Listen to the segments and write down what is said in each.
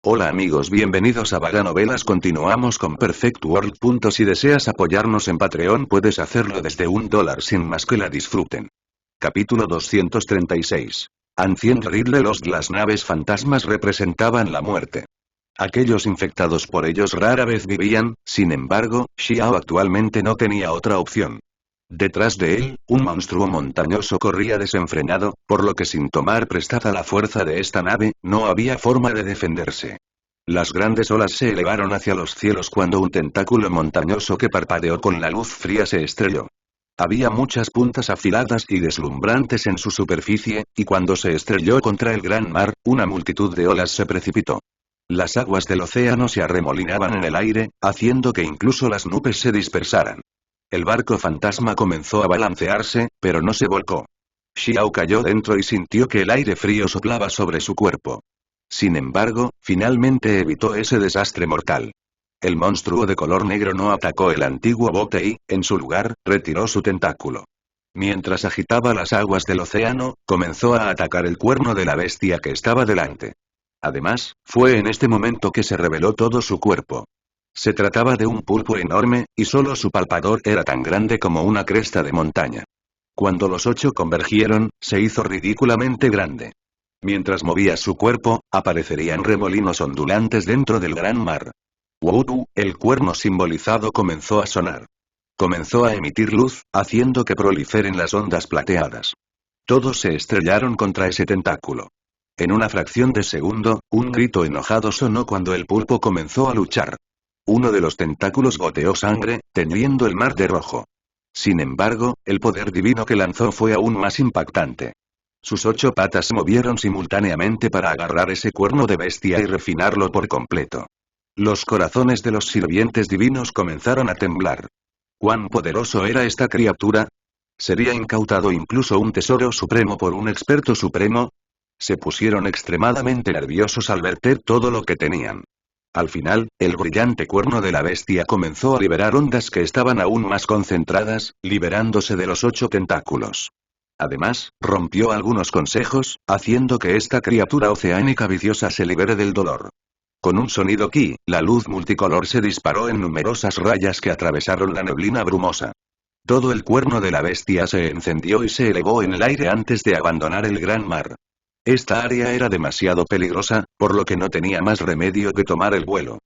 Hola amigos, bienvenidos a Vaga Novelas. Continuamos con Perfect World. Si deseas apoyarnos en Patreon puedes hacerlo desde $1 sin más que la disfruten. Capítulo 236. Ancient Riddle Lost. Las naves fantasmas representaban la muerte. Aquellos infectados por ellos rara vez vivían, sin embargo, Xiao actualmente no tenía otra opción. Detrás de él, un monstruo montañoso corría desenfrenado, por lo que sin tomar prestada la fuerza de esta nave, no había forma de defenderse. Las grandes olas se elevaron hacia los cielos cuando un tentáculo montañoso que parpadeó con la luz fría se estrelló. Había muchas puntas afiladas y deslumbrantes en su superficie, y cuando se estrelló contra el gran mar, una multitud de olas se precipitó. Las aguas del océano se arremolinaban en el aire, haciendo que incluso las nubes se dispersaran. El barco fantasma comenzó a balancearse, pero no se volcó. Xiao cayó dentro y sintió que el aire frío soplaba sobre su cuerpo. Sin embargo, finalmente evitó ese desastre mortal. El monstruo de color negro no atacó el antiguo bote y, en su lugar, retiró su tentáculo. Mientras agitaba las aguas del océano, comenzó a atacar el cuerno de la bestia que estaba delante. Además, fue en este momento que se reveló todo su cuerpo. Se trataba de un pulpo enorme, y solo su palpador era tan grande como una cresta de montaña. Cuando los 8 convergieron, se hizo ridículamente grande. Mientras movía su cuerpo, aparecerían remolinos ondulantes dentro del gran mar. Wudu, el cuerno simbolizado comenzó a sonar. Comenzó a emitir luz, haciendo que proliferen las ondas plateadas. Todos se estrellaron contra ese tentáculo. En una fracción de segundo, un grito enojado sonó cuando el pulpo comenzó a luchar. Uno de los tentáculos goteó sangre, teñiendo el mar de rojo. Sin embargo, el poder divino que lanzó fue aún más impactante. Sus 8 patas se movieron simultáneamente para agarrar ese cuerno de bestia y refinarlo por completo. Los corazones de los sirvientes divinos comenzaron a temblar. ¿Cuán poderoso era esta criatura? ¿Sería incautado incluso un tesoro supremo por un experto supremo? Se pusieron extremadamente nerviosos al verter todo lo que tenían. Al final, el brillante cuerno de la bestia comenzó a liberar ondas que estaban aún más concentradas, liberándose de los 8 tentáculos. Además, rompió algunos consejos, haciendo que esta criatura oceánica viciosa se libere del dolor. Con un sonido ki, la luz multicolor se disparó en numerosas rayas que atravesaron la neblina brumosa. Todo el cuerno de la bestia se encendió y se elevó en el aire antes de abandonar el gran mar. Esta área era demasiado peligrosa, por lo que no tenía más remedio que tomar el vuelo.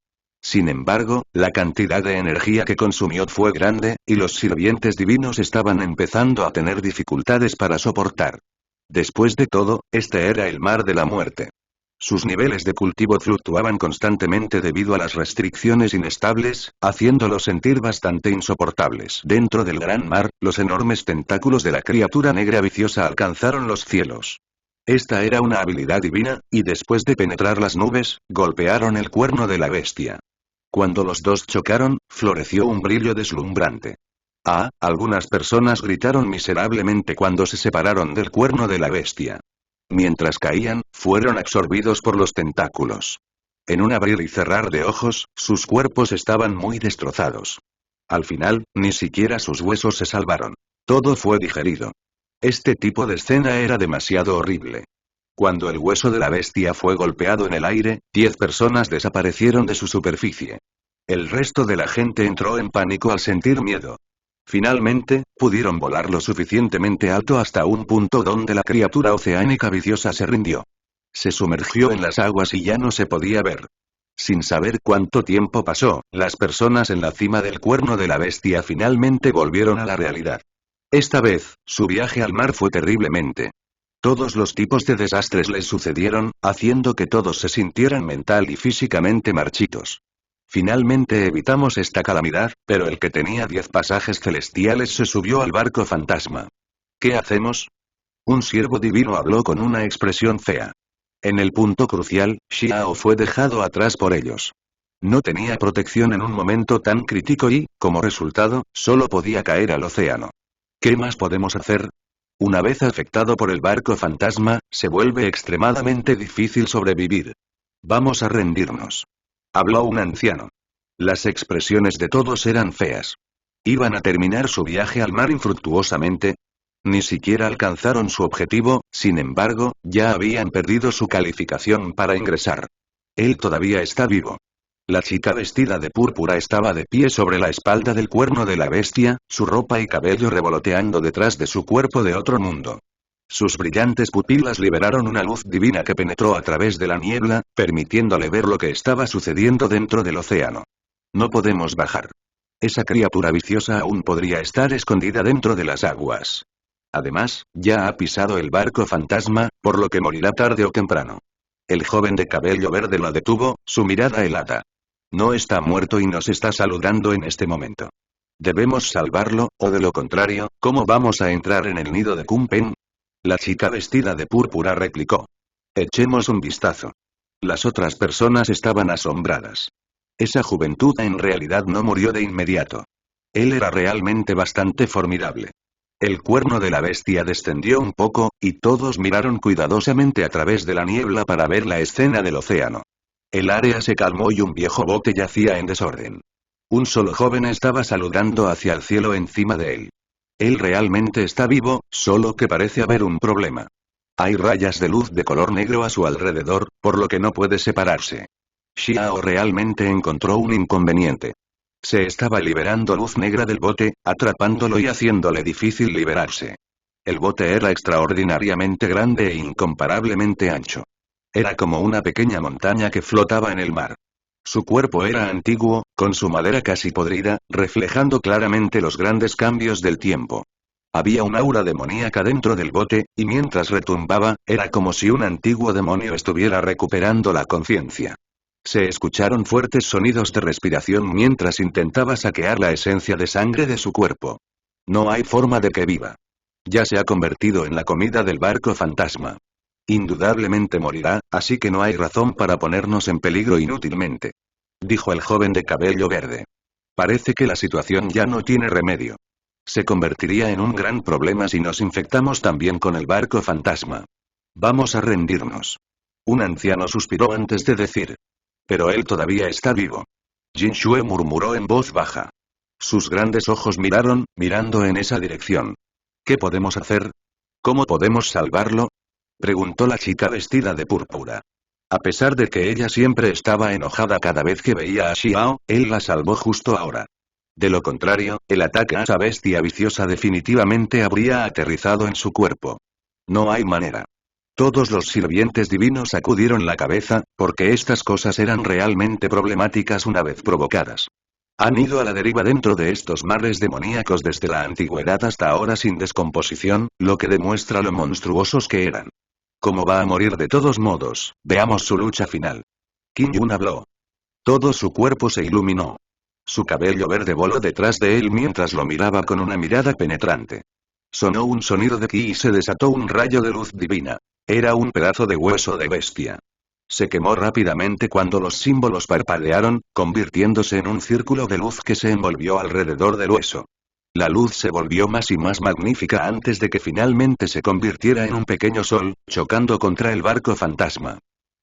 Sin embargo, la cantidad de energía que consumió fue grande, y los sirvientes divinos estaban empezando a tener dificultades para soportar. Después de todo, este era el mar de la muerte. Sus niveles de cultivo fluctuaban constantemente debido a las restricciones inestables, haciéndolos sentir bastante insoportables. Dentro del gran mar, los enormes tentáculos de la criatura negra viciosa alcanzaron los cielos. Esta era una habilidad divina, y después de penetrar las nubes, golpearon el cuerno de la bestia. Cuando los dos chocaron, floreció un brillo deslumbrante. Algunas personas gritaron miserablemente cuando se separaron del cuerno de la bestia. Mientras caían, fueron absorbidos por los tentáculos. En un abrir y cerrar de ojos, sus cuerpos estaban muy destrozados. Al final, ni siquiera sus huesos se salvaron. Todo fue digerido. Este tipo de escena era demasiado horrible. Cuando el hueso de la bestia fue golpeado en el aire, 10 personas desaparecieron de su superficie. El resto de la gente entró en pánico al sentir miedo. Finalmente, pudieron volar lo suficientemente alto hasta un punto donde la criatura oceánica viciosa se rindió. Se sumergió en las aguas y ya no se podía ver. Sin saber cuánto tiempo pasó, las personas en la cima del cuerno de la bestia finalmente volvieron a la realidad. Esta vez, su viaje al mar fue terriblemente. Todos los tipos de desastres les sucedieron, haciendo que todos se sintieran mental y físicamente marchitos. Finalmente evitamos esta calamidad, pero el que tenía 10 pasajes celestiales se subió al barco fantasma. ¿Qué hacemos? Un siervo divino habló con una expresión fea. En el punto crucial, Xiao fue dejado atrás por ellos. No tenía protección en un momento tan crítico y, como resultado, solo podía caer al océano. ¿Qué más podemos hacer? Una vez afectado por el barco fantasma, se vuelve extremadamente difícil sobrevivir. Vamos a rendirnos. Habló un anciano. Las expresiones de todos eran feas. ¿Iban a terminar su viaje al mar infructuosamente? Ni siquiera alcanzaron su objetivo, sin embargo, ya habían perdido su calificación para ingresar. Él todavía está vivo. La chica vestida de púrpura estaba de pie sobre la espalda del cuerno de la bestia, su ropa y cabello revoloteando detrás de su cuerpo de otro mundo. Sus brillantes pupilas liberaron una luz divina que penetró a través de la niebla, permitiéndole ver lo que estaba sucediendo dentro del océano. No podemos bajar. Esa criatura viciosa aún podría estar escondida dentro de las aguas. Además, ya ha pisado el barco fantasma, por lo que morirá tarde o temprano. El joven de cabello verde lo detuvo, su mirada helada. No está muerto y nos está saludando en este momento. Debemos salvarlo, o de lo contrario, ¿cómo vamos a entrar en el nido de Kumpen? La chica vestida de púrpura replicó. Echemos un vistazo. Las otras personas estaban asombradas. Esa juventud en realidad no murió de inmediato. Él era realmente bastante formidable. El cuerno de la bestia descendió un poco, y todos miraron cuidadosamente a través de la niebla para ver la escena del océano. El área se calmó y un viejo bote yacía en desorden. Un solo joven estaba saludando hacia el cielo encima de él. Él realmente está vivo, solo que parece haber un problema. Hay rayas de luz de color negro a su alrededor, por lo que no puede separarse. Xiao realmente encontró un inconveniente. Se estaba liberando luz negra del bote, atrapándolo y haciéndole difícil liberarse. El bote era extraordinariamente grande e incomparablemente ancho. Era como una pequeña montaña que flotaba en el mar. Su cuerpo era antiguo, con su madera casi podrida, reflejando claramente los grandes cambios del tiempo. Había un aura demoníaca dentro del bote, y mientras retumbaba, era como si un antiguo demonio estuviera recuperando la conciencia. Se escucharon fuertes sonidos de respiración mientras intentaba saquear la esencia de sangre de su cuerpo. No hay forma de que viva. Ya se ha convertido en la comida del barco fantasma. Indudablemente morirá, así que no hay razón para ponernos en peligro inútilmente. Dijo el joven de cabello verde. Parece que la situación ya no tiene remedio. Se convertiría en un gran problema si nos infectamos también con el barco fantasma. Vamos a rendirnos. Un anciano suspiró antes de decir. Pero él todavía está vivo. Jin Shue murmuró en voz baja. Sus grandes ojos mirando en esa dirección. ¿Qué podemos hacer? ¿Cómo podemos salvarlo? Preguntó la chica vestida de púrpura. A pesar de que ella siempre estaba enojada cada vez que veía a Xiao, él la salvó justo ahora. De lo contrario, el ataque a esa bestia viciosa definitivamente habría aterrizado en su cuerpo. No hay manera. Todos los sirvientes divinos sacudieron la cabeza, porque estas cosas eran realmente problemáticas una vez provocadas. Han ido a la deriva dentro de estos mares demoníacos desde la antigüedad hasta ahora sin descomposición, lo que demuestra lo monstruosos que eran. ¿Cómo va a morir de todos modos? Veamos su lucha final. Qin Yun habló. Todo su cuerpo se iluminó. Su cabello verde voló detrás de él mientras lo miraba con una mirada penetrante. Sonó un sonido de ki y se desató un rayo de luz divina. Era un pedazo de hueso de bestia. Se quemó rápidamente cuando los símbolos parpadearon, convirtiéndose en un círculo de luz que se envolvió alrededor del hueso. La luz se volvió más y más magnífica antes de que finalmente se convirtiera en un pequeño sol, chocando contra el barco fantasma.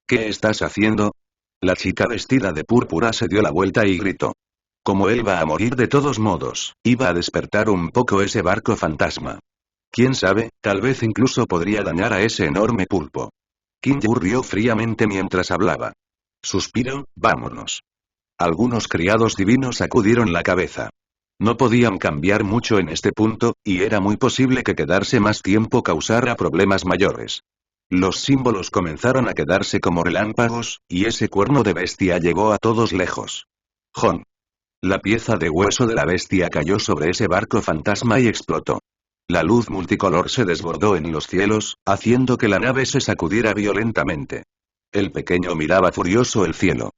¿Qué estás haciendo? La chica vestida de púrpura se dio la vuelta y gritó. Como él va a morir de todos modos, iba a despertar un poco ese barco fantasma. Quién sabe, tal vez incluso podría dañar a ese enorme pulpo. Qin Yu rió fríamente mientras hablaba. Suspiro, vámonos. Algunos criados divinos sacudieron la cabeza. No podían cambiar mucho en este punto, y era muy posible que quedarse más tiempo causara problemas mayores. Los símbolos comenzaron a quedarse como relámpagos, y ese cuerno de bestia llegó a todos lejos. ¡Jon! La pieza de hueso de la bestia cayó sobre ese barco fantasma y explotó. La luz multicolor se desbordó en los cielos, haciendo que la nave se sacudiera violentamente. El pequeño miraba furioso el cielo.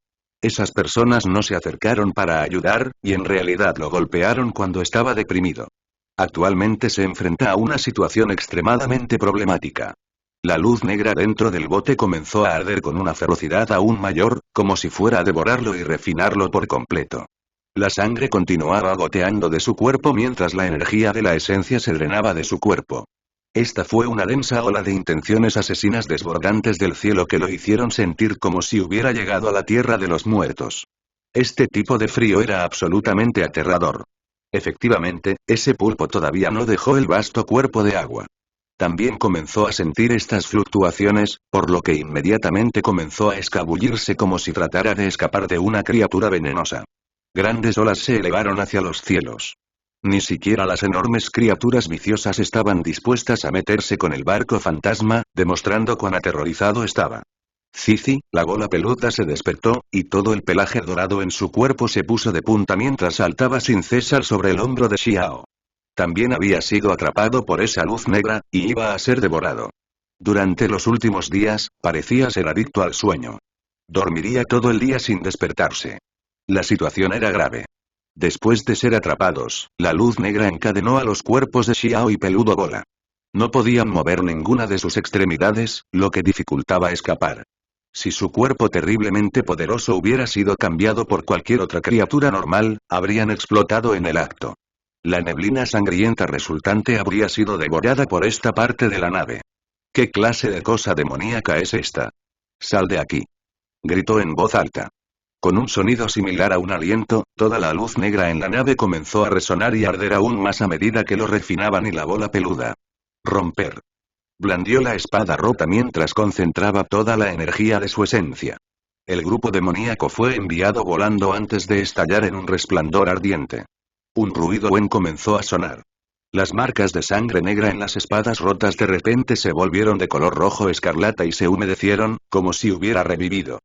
Esas personas no se acercaron para ayudar, y en realidad lo golpearon cuando estaba deprimido. Actualmente se enfrenta a una situación extremadamente problemática. La luz negra dentro del bote comenzó a arder con una ferocidad aún mayor, como si fuera a devorarlo y refinarlo por completo. La sangre continuaba goteando de su cuerpo mientras la energía de la esencia se drenaba de su cuerpo. Esta fue una densa ola de intenciones asesinas desbordantes del cielo que lo hicieron sentir como si hubiera llegado a la tierra de los muertos. Este tipo de frío era absolutamente aterrador. Efectivamente, ese pulpo todavía no dejó el vasto cuerpo de agua. También comenzó a sentir estas fluctuaciones, por lo que inmediatamente comenzó a escabullirse como si tratara de escapar de una criatura venenosa. Grandes olas se elevaron hacia los cielos. Ni siquiera las enormes criaturas viciosas estaban dispuestas a meterse con el barco fantasma, demostrando cuán aterrorizado estaba. Cici, la bola peluda se despertó, y todo el pelaje dorado en su cuerpo se puso de punta mientras saltaba sin cesar sobre el hombro de Xiao. También había sido atrapado por esa luz negra, y iba a ser devorado. Durante los últimos días, parecía ser adicto al sueño. Dormiría todo el día sin despertarse. La situación era grave. Después de ser atrapados, la luz negra encadenó a los cuerpos de Xiao y Peludo Bola. No podían mover ninguna de sus extremidades, lo que dificultaba escapar. Si su cuerpo terriblemente poderoso hubiera sido cambiado por cualquier otra criatura normal, habrían explotado en el acto. La neblina sangrienta resultante habría sido devorada por esta parte de la nave. ¿Qué clase de cosa demoníaca es esta? ¡Sal de aquí!, gritó en voz alta. Con un sonido similar a un aliento, toda la luz negra en la nave comenzó a resonar y arder aún más a medida que lo refinaban y la bola peluda. Romper. Blandió la espada rota mientras concentraba toda la energía de su esencia. El grupo demoníaco fue enviado volando antes de estallar en un resplandor ardiente. Un ruido buen comenzó a sonar. Las marcas de sangre negra en las espadas rotas de repente se volvieron de color rojo escarlata y se humedecieron, como si hubiera revivido.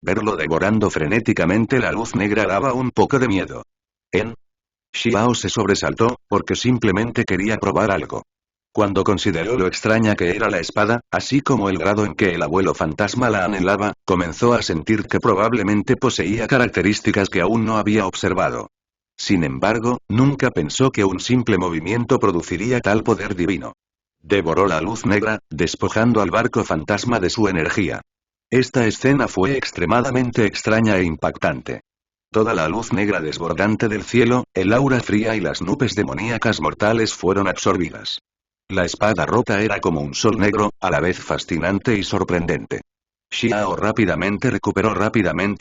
Verlo devorando frenéticamente la luz negra daba un poco de miedo. Xiao se sobresaltó, porque simplemente quería probar algo. Cuando consideró lo extraña que era la espada, así como el grado en que el abuelo fantasma la anhelaba, comenzó a sentir que probablemente poseía características que aún no había observado. Sin embargo, nunca pensó que un simple movimiento produciría tal poder divino. Devoró la luz negra, despojando al barco fantasma de su energía. Esta escena fue extremadamente extraña e impactante. Toda la luz negra desbordante del cielo, el aura fría y las nubes demoníacas mortales fueron absorbidas. La espada rota era como un sol negro, a la vez fascinante y sorprendente. Xiao rápidamente recuperó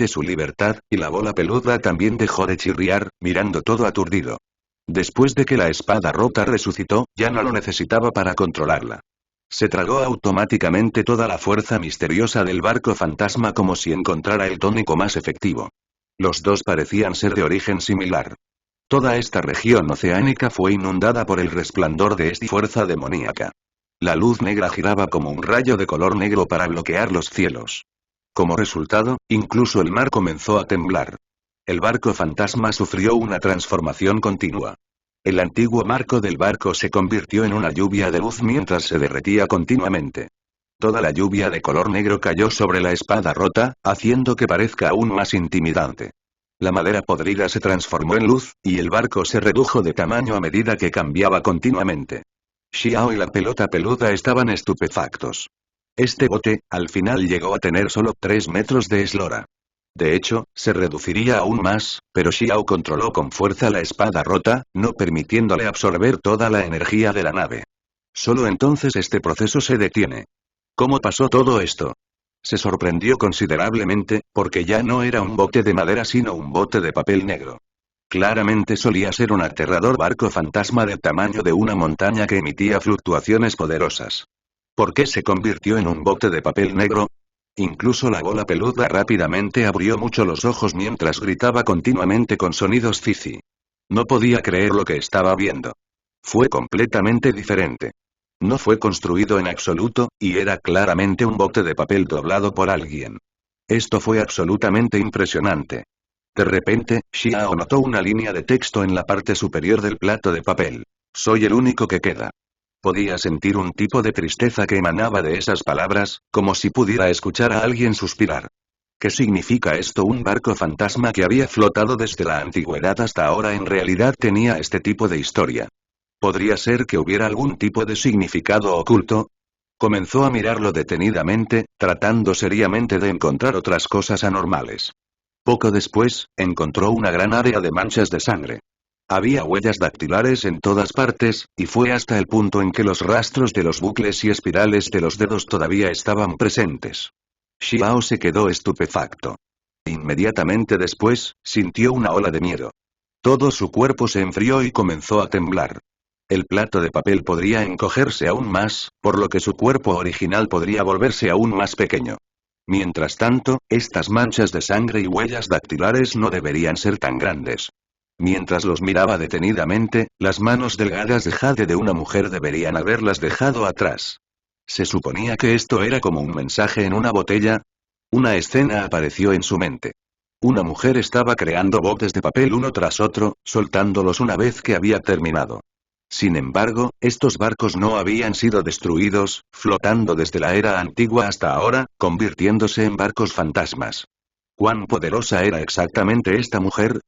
su libertad, y la bola peluda también dejó de chirriar, mirando todo aturdido. Después de que la espada rota resucitó, ya no lo necesitaba para controlarla. Se tragó automáticamente toda la fuerza misteriosa del barco fantasma como si encontrara el tónico más efectivo. Los dos parecían ser de origen similar. Toda esta región oceánica fue inundada por el resplandor de esta fuerza demoníaca. La luz negra giraba como un rayo de color negro para bloquear los cielos. Como resultado, incluso el mar comenzó a temblar. El barco fantasma sufrió una transformación continua. El antiguo marco del barco se convirtió en una lluvia de luz mientras se derretía continuamente. Toda la lluvia de color negro cayó sobre la espada rota, haciendo que parezca aún más intimidante. La madera podrida se transformó en luz, y el barco se redujo de tamaño a medida que cambiaba continuamente. Xiao y la pelota peluda estaban estupefactos. Este bote, al final llegó a tener solo 3 metros de eslora. De hecho, se reduciría aún más, pero Xiao controló con fuerza la espada rota, no permitiéndole absorber toda la energía de la nave. Solo entonces este proceso se detiene. ¿Cómo pasó todo esto? Se sorprendió considerablemente, porque ya no era un bote de madera sino un bote de papel negro. Claramente solía ser un aterrador barco fantasma del tamaño de una montaña que emitía fluctuaciones poderosas. ¿Por qué se convirtió en un bote de papel negro? Incluso la bola peluda rápidamente abrió mucho los ojos mientras gritaba continuamente con sonidos Cici. No podía creer lo que estaba viendo. Fue completamente diferente. No fue construido en absoluto, y era claramente un bote de papel doblado por alguien. Esto fue absolutamente impresionante. De repente, Xiao notó una línea de texto en la parte superior del plato de papel. Soy el único que queda. Podía sentir un tipo de tristeza que emanaba de esas palabras, como si pudiera escuchar a alguien suspirar. ¿Qué significa esto? Un barco fantasma que había flotado desde la antigüedad hasta ahora en realidad tenía este tipo de historia. ¿Podría ser que hubiera algún tipo de significado oculto? Comenzó a mirarlo detenidamente, tratando seriamente de encontrar otras cosas anormales. Poco después, encontró una gran área de manchas de sangre. Había huellas dactilares en todas partes, y fue hasta el punto en que los rastros de los bucles y espirales de los dedos todavía estaban presentes. Xiao se quedó estupefacto. Inmediatamente después, sintió una ola de miedo. Todo su cuerpo se enfrió y comenzó a temblar. El plato de papel podría encogerse aún más, por lo que su cuerpo original podría volverse aún más pequeño. Mientras tanto, estas manchas de sangre y huellas dactilares no deberían ser tan grandes. Mientras los miraba detenidamente, las manos delgadas de jade de una mujer deberían haberlas dejado atrás. ¿Se suponía que esto era como un mensaje en una botella? Una escena apareció en su mente. Una mujer estaba creando botes de papel uno tras otro, soltándolos una vez que había terminado. Sin embargo, estos barcos no habían sido destruidos, flotando desde la era antigua hasta ahora, convirtiéndose en barcos fantasmas. ¿Cuán poderosa era exactamente esta mujer?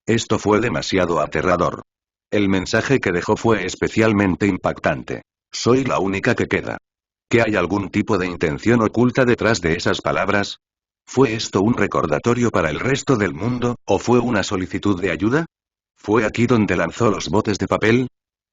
Esto fue demasiado aterrador. El mensaje que dejó fue especialmente impactante. Soy la única que queda. ¿Que hay algún tipo de intención oculta detrás de esas palabras? ¿Fue esto un recordatorio para el resto del mundo, o fue una solicitud de ayuda? ¿Fue aquí donde lanzó los botes de papel?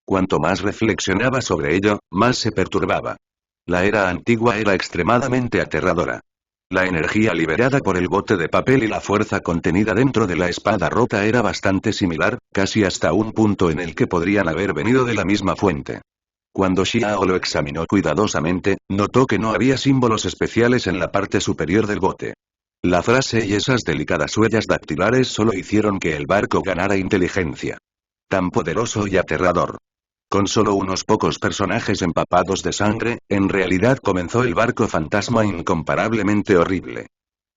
Cuanto más reflexionaba sobre ello, más se perturbaba. La era antigua era extremadamente aterradora. La energía liberada por el bote de papel y la fuerza contenida dentro de la espada rota era bastante similar, casi hasta un punto en el que podrían haber venido de la misma fuente. Cuando Xiao lo examinó cuidadosamente, notó que no había símbolos especiales en la parte superior del bote. La frase y esas delicadas huellas dactilares solo hicieron que el barco ganara inteligencia. Tan poderoso y aterrador. Con solo unos pocos personajes empapados de sangre, en realidad comenzó el barco fantasma incomparablemente horrible.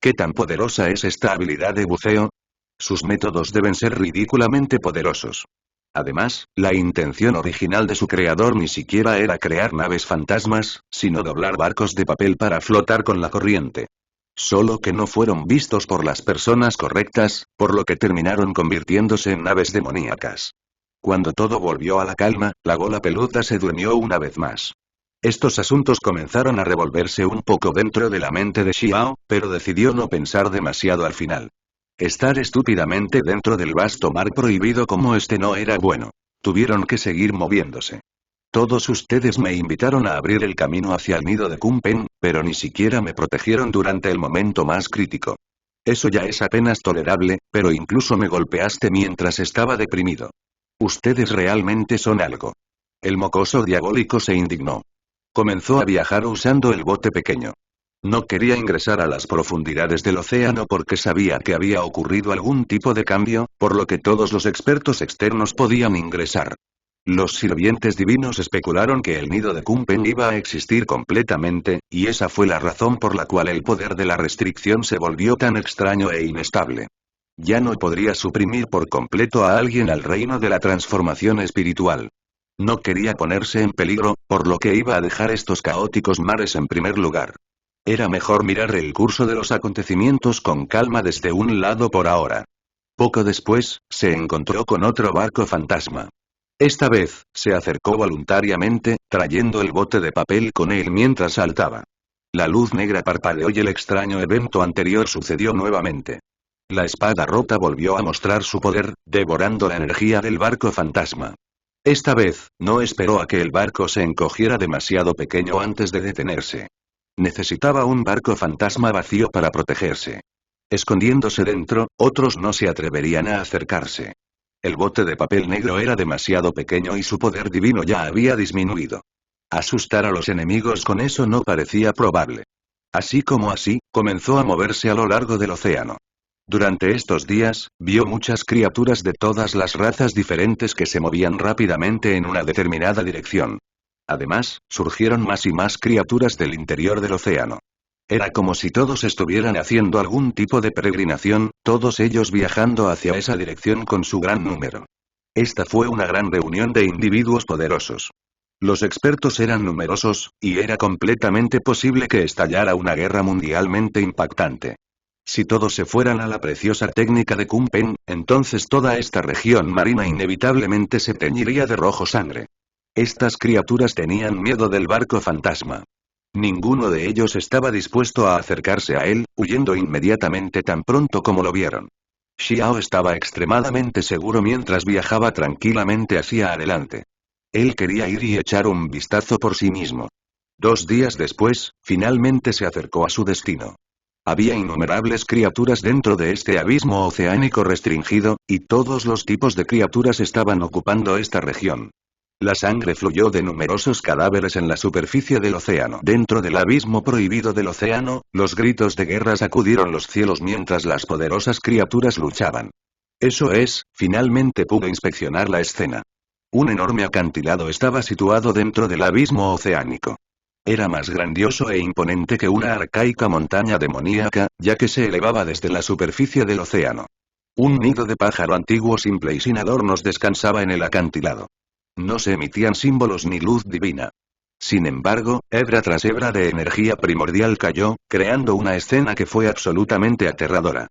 ¿Qué tan poderosa es esta habilidad de buceo? Sus métodos deben ser ridículamente poderosos. Además, la intención original de su creador ni siquiera era crear naves fantasmas, sino doblar barcos de papel para flotar con la corriente. Solo que no fueron vistos por las personas correctas, por lo que terminaron convirtiéndose en naves demoníacas. Cuando todo volvió a la calma, la bola peluda se durmió una vez más. Estos asuntos comenzaron a revolverse un poco dentro de la mente de Xiao, pero decidió no pensar demasiado al final. Estar estúpidamente dentro del vasto mar prohibido como este no era bueno. Tuvieron que seguir moviéndose. Todos ustedes me invitaron a abrir el camino hacia el nido de Kunpeng, pero ni siquiera me protegieron durante el momento más crítico. Eso ya es apenas tolerable, pero incluso me golpeaste mientras estaba deprimido. Ustedes realmente son algo. El mocoso diabólico se indignó. Comenzó a viajar usando el bote pequeño. No quería ingresar a las profundidades del océano porque sabía que había ocurrido algún tipo de cambio, por lo que todos los expertos externos podían ingresar. Los sirvientes divinos especularon que el nido de Kunpeng iba a existir completamente, y esa fue la razón por la cual el poder de la restricción se volvió tan extraño e inestable. Ya no podría suprimir por completo a alguien al reino de la transformación espiritual. No quería ponerse en peligro, por lo que iba a dejar estos caóticos mares en primer lugar. Era mejor mirar el curso de los acontecimientos con calma desde un lado por ahora. Poco después, se encontró con otro barco fantasma. Esta vez, se acercó voluntariamente, trayendo el bote de papel con él mientras saltaba. La luz negra parpadeó y el extraño evento anterior sucedió nuevamente. La espada rota volvió a mostrar su poder, devorando la energía del barco fantasma. Esta vez, no esperó a que el barco se encogiera demasiado pequeño antes de detenerse. Necesitaba un barco fantasma vacío para protegerse. Escondiéndose dentro, otros no se atreverían a acercarse. El bote de papel negro era demasiado pequeño y su poder divino ya había disminuido. Asustar a los enemigos con eso no parecía probable. Así como así, comenzó a moverse a lo largo del océano. Durante estos días, vio muchas criaturas de todas las razas diferentes que se movían rápidamente en una determinada dirección. Además, surgieron más y más criaturas del interior del océano. Era como si todos estuvieran haciendo algún tipo de peregrinación, todos ellos viajando hacia esa dirección con su gran número. Esta fue una gran reunión de individuos poderosos. Los expertos eran numerosos, y era completamente posible que estallara una guerra mundialmente impactante. Si todos se fueran a la preciosa técnica de Kunpeng, entonces toda esta región marina inevitablemente se teñiría de rojo sangre. Estas criaturas tenían miedo del barco fantasma. Ninguno de ellos estaba dispuesto a acercarse a él, huyendo inmediatamente tan pronto como lo vieron. Xiao estaba extremadamente seguro mientras viajaba tranquilamente hacia adelante. Él quería ir y echar un vistazo por sí mismo. 2 días después, finalmente se acercó a su destino. Había innumerables criaturas dentro de este abismo oceánico restringido, y todos los tipos de criaturas estaban ocupando esta región. La sangre fluyó de numerosos cadáveres en la superficie del océano. Dentro del abismo prohibido del océano, los gritos de guerra sacudieron los cielos mientras las poderosas criaturas luchaban. Eso es, finalmente pude inspeccionar la escena. Un enorme acantilado estaba situado dentro del abismo oceánico. Era más grandioso e imponente que una arcaica montaña demoníaca, ya que se elevaba desde la superficie del océano. Un nido de pájaro antiguo simple y sin adornos descansaba en el acantilado. No se emitían símbolos ni luz divina. Sin embargo, hebra tras hebra de energía primordial cayó, creando una escena que fue absolutamente aterradora.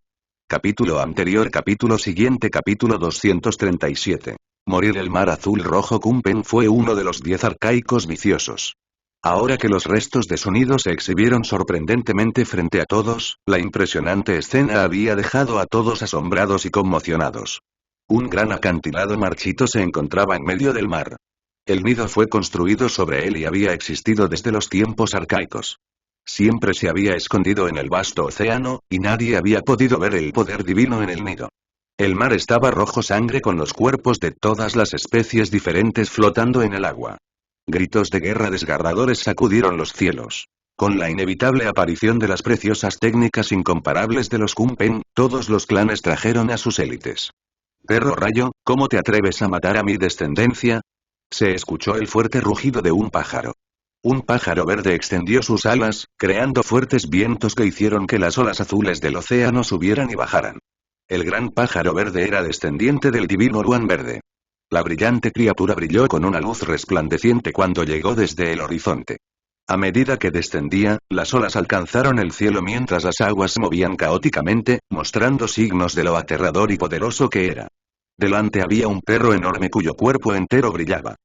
Capítulo anterior, capítulo siguiente, capítulo 237. Morir. El mar azul rojo Kumpen fue uno de los 10 arcaicos viciosos. Ahora que los restos de su nido se exhibieron sorprendentemente frente a todos, la impresionante escena había dejado a todos asombrados y conmocionados. Un gran acantilado marchito se encontraba en medio del mar. El nido fue construido sobre él y había existido desde los tiempos arcaicos. Siempre se había escondido en el vasto océano, y nadie había podido ver el poder divino en el nido. El mar estaba rojo sangre con los cuerpos de todas las especies diferentes flotando en el agua. Gritos de guerra desgarradores sacudieron los cielos. Con la inevitable aparición de las preciosas técnicas incomparables de los Kumpen, todos los clanes trajeron a sus élites. «Perro rayo, ¿cómo te atreves a matar a mi descendencia?», se escuchó el fuerte rugido de un pájaro. Un pájaro verde extendió sus alas, creando fuertes vientos que hicieron que las olas azules del océano subieran y bajaran. El gran pájaro verde era descendiente del divino Ruan verde. La brillante criatura brilló con una luz resplandeciente cuando llegó desde el horizonte. A medida que descendía, las olas alcanzaron el cielo mientras las aguas se movían caóticamente, mostrando signos de lo aterrador y poderoso que era. Delante había un perro enorme cuyo cuerpo entero brillaba.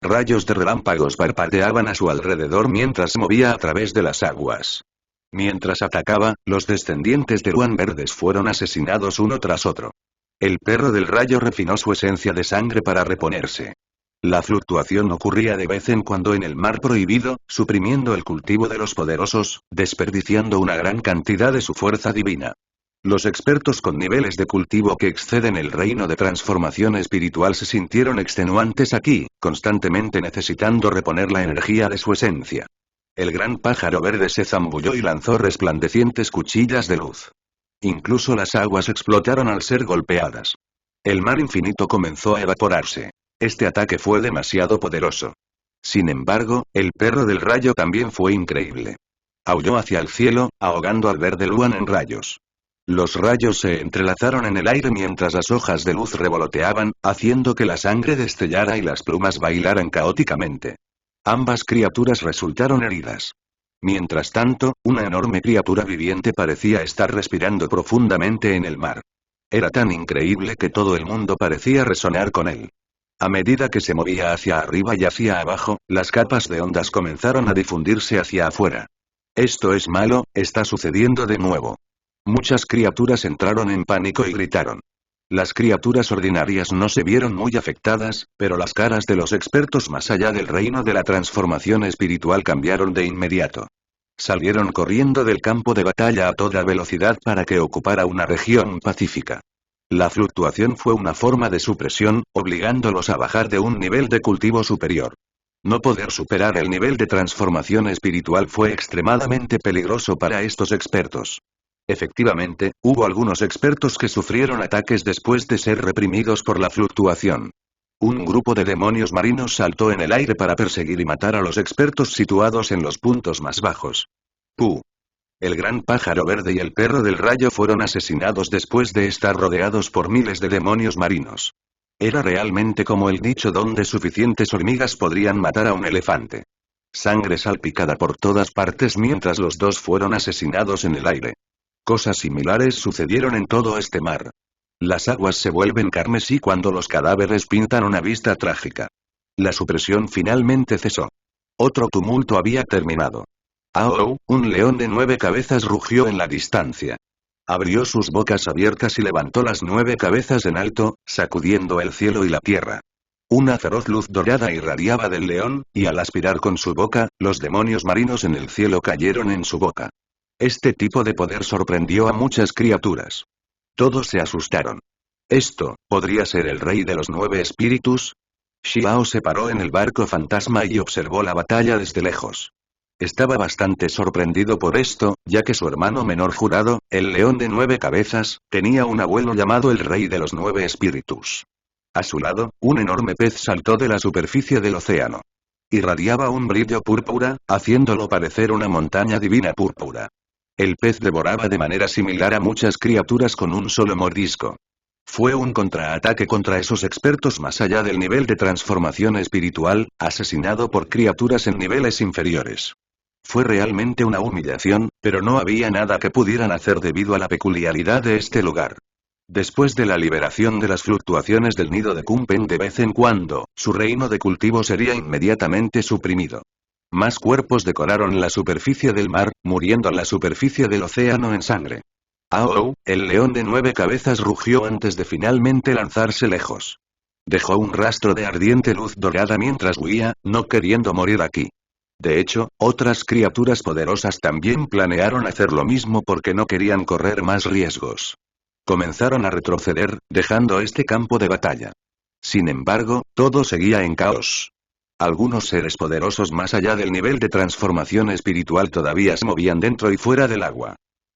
Rayos de relámpagos parpadeaban a su alrededor mientras se movía a través de las aguas. Mientras atacaba, los descendientes de Ruan verdes fueron asesinados uno tras otro. El perro del rayo refinó su esencia de sangre para reponerse. La fluctuación ocurría de vez en cuando en el mar prohibido, suprimiendo el cultivo de los poderosos, desperdiciando una gran cantidad de su fuerza divina. Los expertos con niveles de cultivo que exceden el reino de transformación espiritual se sintieron extenuantes aquí, constantemente necesitando reponer la energía de su esencia. El gran pájaro verde se zambulló y lanzó resplandecientes cuchillas de luz. Incluso las aguas explotaron al ser golpeadas. El mar infinito comenzó a evaporarse. Este ataque fue demasiado poderoso. Sin embargo, el perro del rayo también fue increíble. Aulló hacia el cielo, ahogando al verde Luan en rayos. Los rayos se entrelazaron en el aire mientras las hojas de luz revoloteaban, haciendo que la sangre destellara y las plumas bailaran caóticamente. Ambas criaturas resultaron heridas. Mientras tanto, una enorme criatura viviente parecía estar respirando profundamente en el mar. Era tan increíble que todo el mundo parecía resonar con él. A medida que se movía hacia arriba y hacia abajo, las capas de ondas comenzaron a difundirse hacia afuera. «Esto es malo, está sucediendo de nuevo». Muchas criaturas entraron en pánico y gritaron. Las criaturas ordinarias no se vieron muy afectadas, pero las caras de los expertos más allá del reino de la transformación espiritual cambiaron de inmediato. Salieron corriendo del campo de batalla a toda velocidad para que ocupara una región pacífica. La fluctuación fue una forma de supresión, obligándolos a bajar de un nivel de cultivo superior. No poder superar el nivel de transformación espiritual fue extremadamente peligroso para estos expertos. Efectivamente, hubo algunos expertos que sufrieron ataques después de ser reprimidos por la fluctuación. Un grupo de demonios marinos saltó en el aire para perseguir y matar a los expertos situados en los puntos más bajos. ¡Puh! El gran pájaro verde y el perro del rayo fueron asesinados después de estar rodeados por miles de demonios marinos. Era realmente como el dicho donde suficientes hormigas podrían matar a un elefante. Sangre salpicada por todas partes mientras los dos fueron asesinados en el aire. Cosas similares sucedieron en todo este mar. Las aguas se vuelven carmesí cuando los cadáveres pintan una vista trágica. La supresión finalmente cesó. Otro tumulto había terminado. ¡Au! Un león de 9 cabezas rugió en la distancia. Abrió sus bocas abiertas y levantó las 9 cabezas en alto, sacudiendo el cielo y la tierra. Una feroz luz dorada irradiaba del león, y al aspirar con su boca, los demonios marinos en el cielo cayeron en su boca. Este tipo de poder sorprendió a muchas criaturas. Todos se asustaron. ¿Esto podría ser el rey de los 9 espíritus? Xiao se paró en el barco fantasma y observó la batalla desde lejos. Estaba bastante sorprendido por esto, ya que su hermano menor jurado, el león de 9 cabezas, tenía un abuelo llamado el rey de los 9 espíritus. A su lado, un enorme pez saltó de la superficie del océano. Irradiaba un brillo púrpura, haciéndolo parecer una montaña divina púrpura. El pez devoraba de manera similar a muchas criaturas con un solo mordisco. Fue un contraataque contra esos expertos más allá del nivel de transformación espiritual, asesinado por criaturas en niveles inferiores. Fue realmente una humillación, pero no había nada que pudieran hacer debido a la peculiaridad de este lugar. Después de la liberación de las fluctuaciones del nido de Kumpen de vez en cuando, su reino de cultivo sería inmediatamente suprimido. Más cuerpos decoraron la superficie del mar, muriendo en la superficie del océano en sangre. Ao, el león de 9 cabezas rugió antes de finalmente lanzarse lejos. Dejó un rastro de ardiente luz dorada mientras huía, no queriendo morir aquí. De hecho, otras criaturas poderosas también planearon hacer lo mismo porque no querían correr más riesgos. Comenzaron a retroceder, dejando este campo de batalla. Sin embargo, todo seguía en caos. Algunos seres poderosos más allá del nivel de transformación espiritual todavía se movían dentro y fuera del agua.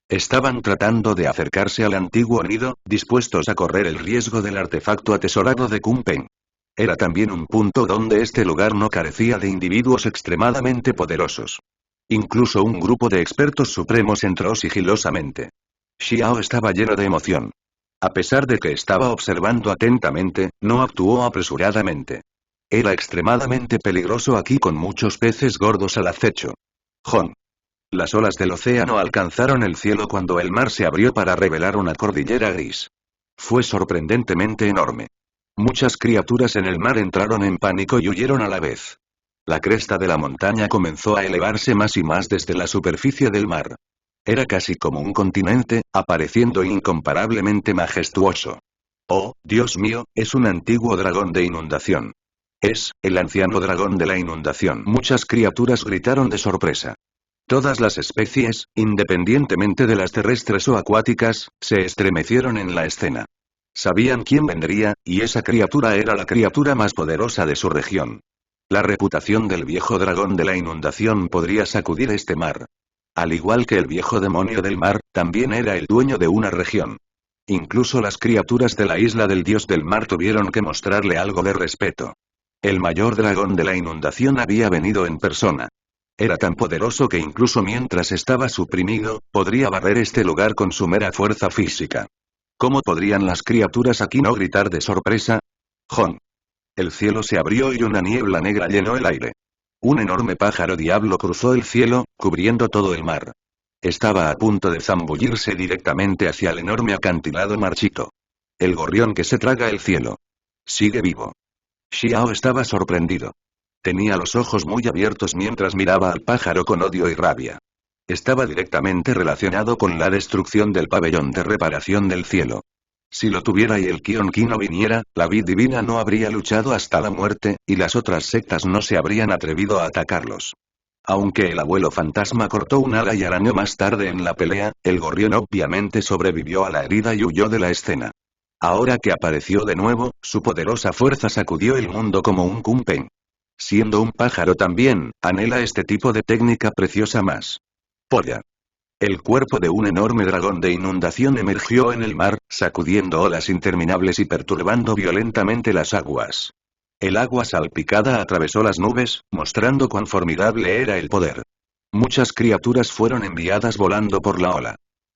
Estaban tratando de acercarse al antiguo nido, dispuestos a correr el riesgo del artefacto atesorado de Kumpen. Era también un punto donde este lugar no carecía de individuos extremadamente poderosos. Incluso un grupo de expertos supremos entró sigilosamente. Xiao estaba lleno de emoción. A pesar de que estaba observando atentamente, no actuó apresuradamente. Era extremadamente peligroso aquí con muchos peces gordos al acecho. Jon. Las olas del océano alcanzaron el cielo cuando el mar se abrió para revelar una cordillera gris. Fue sorprendentemente enorme. Muchas criaturas en el mar entraron en pánico y huyeron a la vez. La cresta de la montaña comenzó a elevarse más y más desde la superficie del mar. Era casi como un continente, apareciendo incomparablemente majestuoso. Oh, Dios mío, es un antiguo dragón de inundación. Es, el anciano dragón de la inundación. Muchas criaturas gritaron de sorpresa. Todas las especies, independientemente de las terrestres o acuáticas, se estremecieron en la escena. Sabían quién vendría, y esa criatura era la criatura más poderosa de su región. La reputación del viejo dragón de la inundación podría sacudir este mar. Al igual que el viejo demonio del mar, también era el dueño de una región. Incluso las criaturas de la isla del dios del mar tuvieron que mostrarle algo de respeto. El mayor dragón de la inundación había venido en persona. Era tan poderoso que incluso mientras estaba suprimido, podría barrer este lugar con su mera fuerza física. ¿Cómo podrían las criaturas aquí no gritar de sorpresa? Jon. El cielo se abrió y una niebla negra llenó el aire. Un enorme pájaro diablo cruzó el cielo, cubriendo todo el mar. Estaba a punto de zambullirse directamente hacia el enorme acantilado marchito. El gorrión que se traga el cielo. Sigue vivo. Xiao estaba sorprendido. Tenía los ojos muy abiertos mientras miraba al pájaro con odio y rabia. Estaba directamente relacionado con la destrucción del pabellón de reparación del cielo. Si lo tuviera y el Kion-Ki no viniera, la vid divina no habría luchado hasta la muerte, y las otras sectas no se habrían atrevido a atacarlos. Aunque el abuelo fantasma cortó un ala y arañó más tarde en la pelea, el gorrión obviamente sobrevivió a la herida y huyó de la escena. Ahora que apareció de nuevo, su poderosa fuerza sacudió el mundo como un Kumpen. Siendo un pájaro también, anhela este tipo de técnica preciosa más. Polla. El cuerpo de un enorme dragón de inundación emergió en el mar, sacudiendo olas interminables y perturbando violentamente las aguas. El agua salpicada atravesó las nubes, mostrando cuán formidable era el poder. Muchas criaturas fueron enviadas volando por la ola.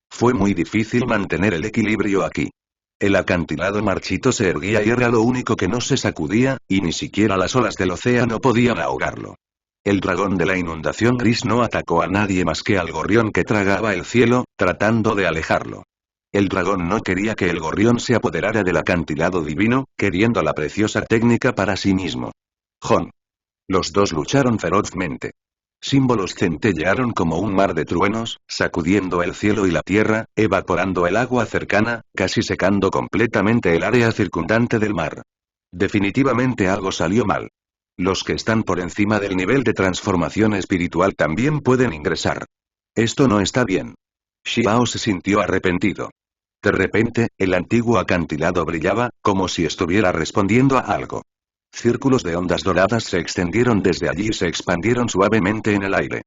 Fue muy difícil mantener el equilibrio aquí. El acantilado marchito se erguía y era lo único que no se sacudía, y ni siquiera las olas del océano podían ahogarlo. El dragón de la inundación gris no atacó a nadie más que al gorrión que tragaba el cielo, tratando de alejarlo. El dragón no quería que el gorrión se apoderara del acantilado divino, queriendo la preciosa técnica para sí mismo. Jon. Los dos lucharon ferozmente. Símbolos centellearon como un mar de truenos, sacudiendo el cielo y la tierra, evaporando el agua cercana, casi secando completamente el área circundante del mar. Definitivamente algo salió mal. Los que están por encima del nivel de transformación espiritual también pueden ingresar. Esto no está bien. Xiao se sintió arrepentido. De repente, el antiguo acantilado brillaba, como si estuviera respondiendo a algo. Círculos de ondas doradas se extendieron desde allí y se expandieron suavemente en el aire.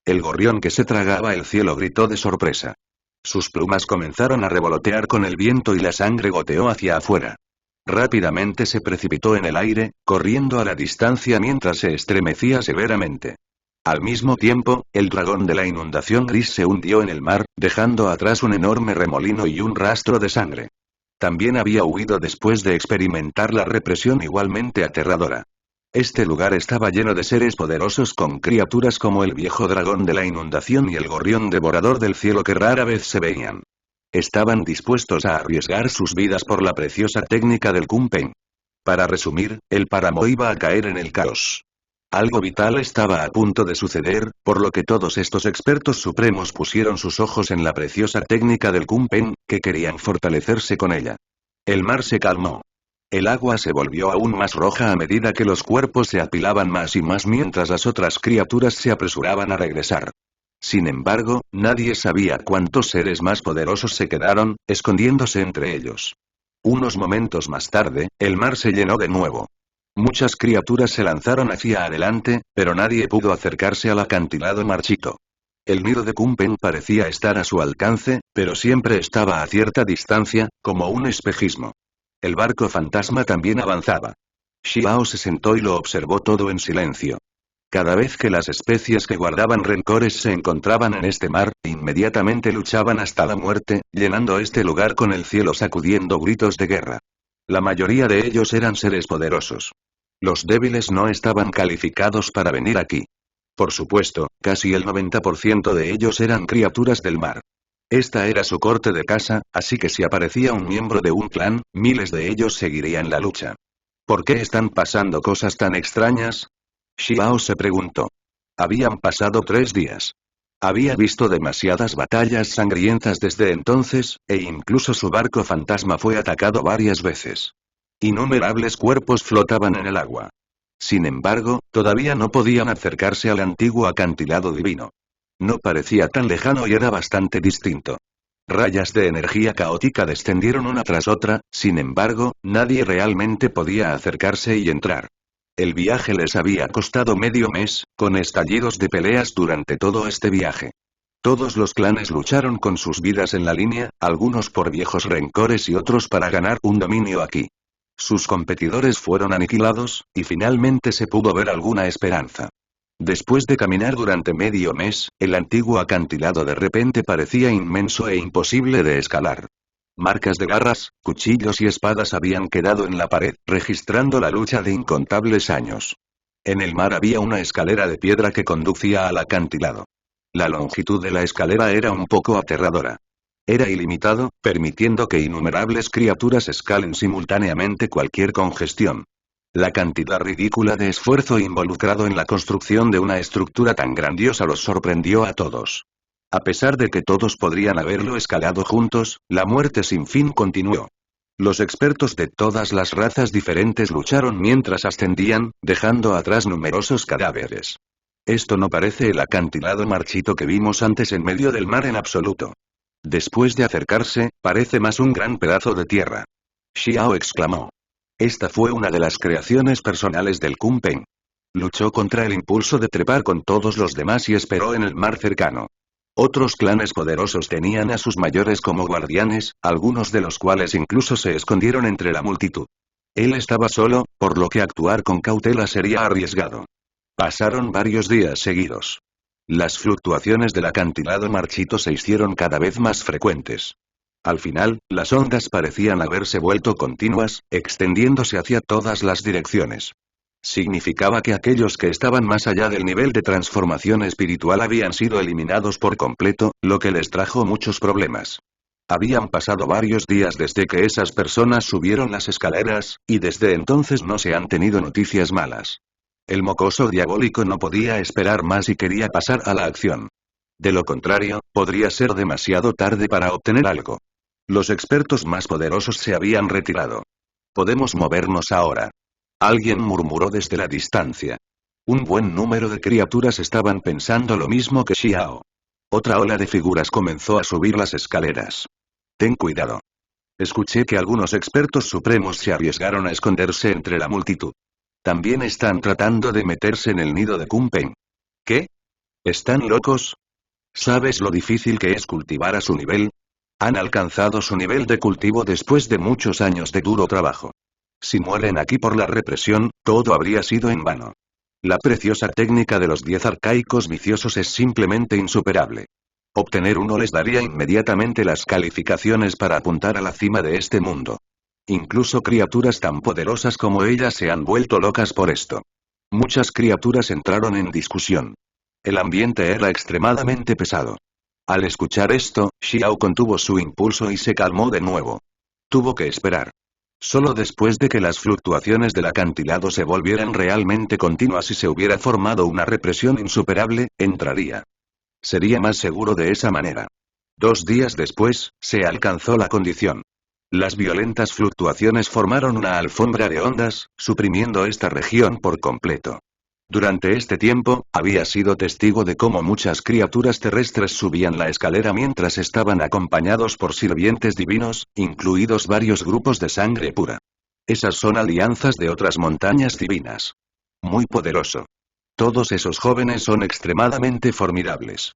El gorrión que se tragaba el cielo gritó de sorpresa. Sus plumas comenzaron a revolotear con el viento y la sangre goteó hacia afuera. Rápidamente se precipitó en el aire, corriendo a la distancia mientras se estremecía severamente. Al mismo tiempo, el dragón de la inundación gris se hundió en el mar, dejando atrás un enorme remolino y un rastro de sangre. También había huido después de experimentar la represión igualmente aterradora. Este lugar estaba lleno de seres poderosos con criaturas como el viejo dragón de la inundación y el gorrión devorador del cielo que rara vez se veían. Estaban dispuestos a arriesgar sus vidas por la preciosa técnica del Kunpeng. Para resumir, el páramo iba a caer en el caos. Algo vital estaba a punto de suceder, por lo que todos estos expertos supremos pusieron sus ojos en la preciosa técnica del Kunpeng, que querían fortalecerse con ella. El mar se calmó. El agua se volvió aún más roja a medida que los cuerpos se apilaban más y más mientras las otras criaturas se apresuraban a regresar. Sin embargo, nadie sabía cuántos seres más poderosos se quedaron, escondiéndose entre ellos. Unos momentos más tarde, el mar se llenó de nuevo. Muchas criaturas se lanzaron hacia adelante, pero nadie pudo acercarse al acantilado marchito. El nido de Kunpeng parecía estar a su alcance, pero siempre estaba a cierta distancia, como un espejismo. El barco fantasma también avanzaba. Xiao se sentó y lo observó todo en silencio. Cada vez que las especies que guardaban rencores se encontraban en este mar, inmediatamente luchaban hasta la muerte, llenando este lugar con el cielo sacudiendo gritos de guerra. La mayoría de ellos eran seres poderosos. Los débiles no estaban calificados para venir aquí. Por supuesto, casi el 90% de ellos eran criaturas del mar. Esta era su corte de casa, así que si aparecía un miembro de un clan, miles de ellos seguirían la lucha. ¿Por qué están pasando cosas tan extrañas? Xiao se preguntó. Habían pasado 3 días. Había visto demasiadas batallas sangrientas desde entonces, e incluso su barco fantasma fue atacado varias veces. Innumerables cuerpos flotaban en el agua. Sin embargo, todavía no podían acercarse al antiguo acantilado divino. No parecía tan lejano y era bastante distinto. Rayas de energía caótica descendieron una tras otra, sin embargo, nadie realmente podía acercarse y entrar. El viaje les había costado medio mes, con estallidos de peleas durante todo este viaje. Todos los clanes lucharon con sus vidas en la línea, algunos por viejos rencores y otros para ganar un dominio aquí. Sus competidores fueron aniquilados, y finalmente se pudo ver alguna esperanza. Después de caminar durante medio mes, el antiguo acantilado de repente parecía inmenso e imposible de escalar. Marcas de garras, cuchillos y espadas habían quedado en la pared, registrando la lucha de incontables años. En el mar había una escalera de piedra que conducía al acantilado. La longitud de la escalera era un poco aterradora. Era ilimitado, permitiendo que innumerables criaturas escalen simultáneamente cualquier congestión. La cantidad ridícula de esfuerzo involucrado en la construcción de una estructura tan grandiosa los sorprendió a todos. A pesar de que todos podrían haberlo escalado juntos, la muerte sin fin continuó. Los expertos de todas las razas diferentes lucharon mientras ascendían, dejando atrás numerosos cadáveres. Esto no parece el acantilado marchito que vimos antes en medio del mar en absoluto. Después de acercarse, parece más un gran pedazo de tierra. Xiao exclamó. Esta fue una de las creaciones personales del Kunpeng. Luchó contra el impulso de trepar con todos los demás y esperó en el mar cercano. Otros clanes poderosos tenían a sus mayores como guardianes, algunos de los cuales incluso se escondieron entre la multitud. Él estaba solo, por lo que actuar con cautela sería arriesgado. Pasaron varios días seguidos. Las fluctuaciones del acantilado marchito se hicieron cada vez más frecuentes. Al final, las ondas parecían haberse vuelto continuas, extendiéndose hacia todas las direcciones. Significaba que aquellos que estaban más allá del nivel de transformación espiritual habían sido eliminados por completo, lo que les trajo muchos problemas. Habían pasado varios días desde que esas personas subieron las escaleras, y desde entonces no se han tenido noticias malas. El mocoso diabólico no podía esperar más y quería pasar a la acción. De lo contrario, podría ser demasiado tarde para obtener algo. Los expertos más poderosos se habían retirado. Podemos movernos ahora. Alguien murmuró desde la distancia. Un buen número de criaturas estaban pensando lo mismo que Xiao. Otra ola de figuras comenzó a subir las escaleras. Ten cuidado. Escuché que algunos expertos supremos se arriesgaron a esconderse entre la multitud. También están tratando de meterse en el nido de Kunpeng. ¿Qué? ¿Están locos? ¿Sabes lo difícil que es cultivar a su nivel? Han alcanzado su nivel de cultivo después de muchos años de duro trabajo. Si mueren aquí por la represión, todo habría sido en vano. La preciosa técnica de los 10 arcaicos viciosos es simplemente insuperable. Obtener uno les daría inmediatamente las calificaciones para apuntar a la cima de este mundo. Incluso criaturas tan poderosas como ella se han vuelto locas por esto. Muchas criaturas entraron en discusión. El ambiente era extremadamente pesado. Al escuchar esto, Xiao contuvo su impulso y se calmó de nuevo. Tuvo que esperar. Solo después de que las fluctuaciones del acantilado se volvieran realmente continuas y se hubiera formado una represión insuperable, entraría. Sería más seguro de esa manera. 2 días después, se alcanzó la condición. Las violentas fluctuaciones formaron una alfombra de ondas, suprimiendo esta región por completo. Durante este tiempo, había sido testigo de cómo muchas criaturas terrestres subían la escalera mientras estaban acompañados por sirvientes divinos, incluidos varios grupos de sangre pura. Esas son alianzas de otras montañas divinas. Muy poderoso. Todos esos jóvenes son extremadamente formidables.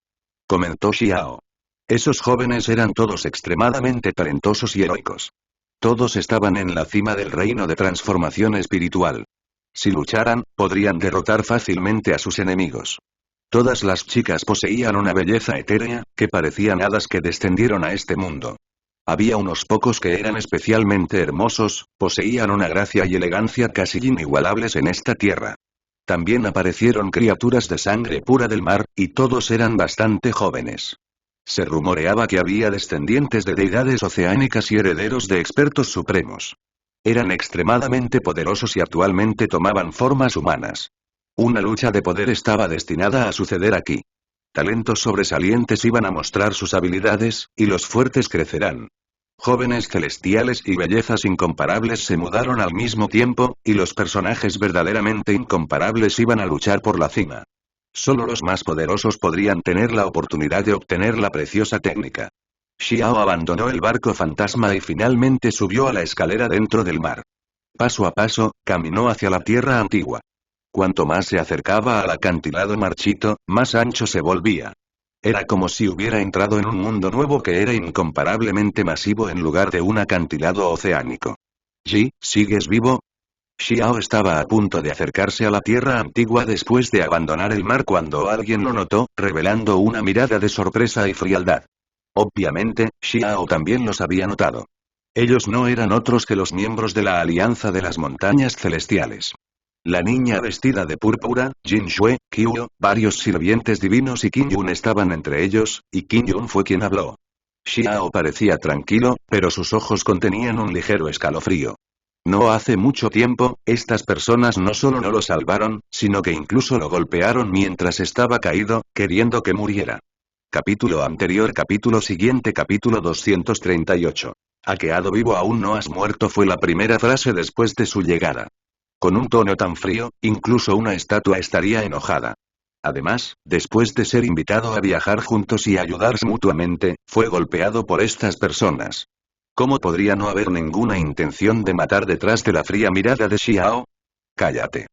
Comentó Xiao. Esos jóvenes eran todos extremadamente talentosos y heroicos. Todos estaban en la cima del reino de transformación espiritual. Si lucharan, podrían derrotar fácilmente a sus enemigos. Todas las chicas poseían una belleza etérea, que parecían hadas que descendieron a este mundo. Había unos pocos que eran especialmente hermosos, poseían una gracia y elegancia casi inigualables en esta tierra. También aparecieron criaturas de sangre pura del mar, y todos eran bastante jóvenes. Se rumoreaba que había descendientes de deidades oceánicas y herederos de expertos supremos. Eran extremadamente poderosos y actualmente tomaban formas humanas. Una lucha de poder estaba destinada a suceder aquí. Talentos sobresalientes iban a mostrar sus habilidades, y los fuertes crecerán. Jóvenes celestiales y bellezas incomparables se mudaron al mismo tiempo, y los personajes verdaderamente incomparables iban a luchar por la cima. Solo los más poderosos podrían tener la oportunidad de obtener la preciosa técnica. Xiao abandonó el barco fantasma y finalmente subió a la escalera dentro del mar. Paso a paso, caminó hacia la tierra antigua. Cuanto más se acercaba al acantilado marchito, más ancho se volvía. Era como si hubiera entrado en un mundo nuevo que era incomparablemente masivo en lugar de un acantilado oceánico. «Ji, ¿sigues vivo?» Xiao estaba a punto de acercarse a la tierra antigua después de abandonar el mar cuando alguien lo notó, revelando una mirada de sorpresa y frialdad. Obviamente, Xiao también los había notado. Ellos no eran otros que los miembros de la Alianza de las Montañas Celestiales. La niña vestida de púrpura, Jin Shue, Qiu, varios sirvientes divinos y Qin Yun estaban entre ellos, y Qin Yun fue quien habló. Xiao parecía tranquilo, pero sus ojos contenían un ligero escalofrío. No hace mucho tiempo, estas personas no solo no lo salvaron, sino que incluso lo golpearon mientras estaba caído, queriendo que muriera. Capítulo anterior, capítulo siguiente, capítulo 238. «Hackeado vivo, aún no has muerto» fue la primera frase después de su llegada. Con un tono tan frío, incluso una estatua estaría enojada. Además, después de ser invitado a viajar juntos y ayudarse mutuamente, fue golpeado por estas personas. ¿Cómo podría no haber ninguna intención de matar detrás de la fría mirada de Xiao? «Cállate»,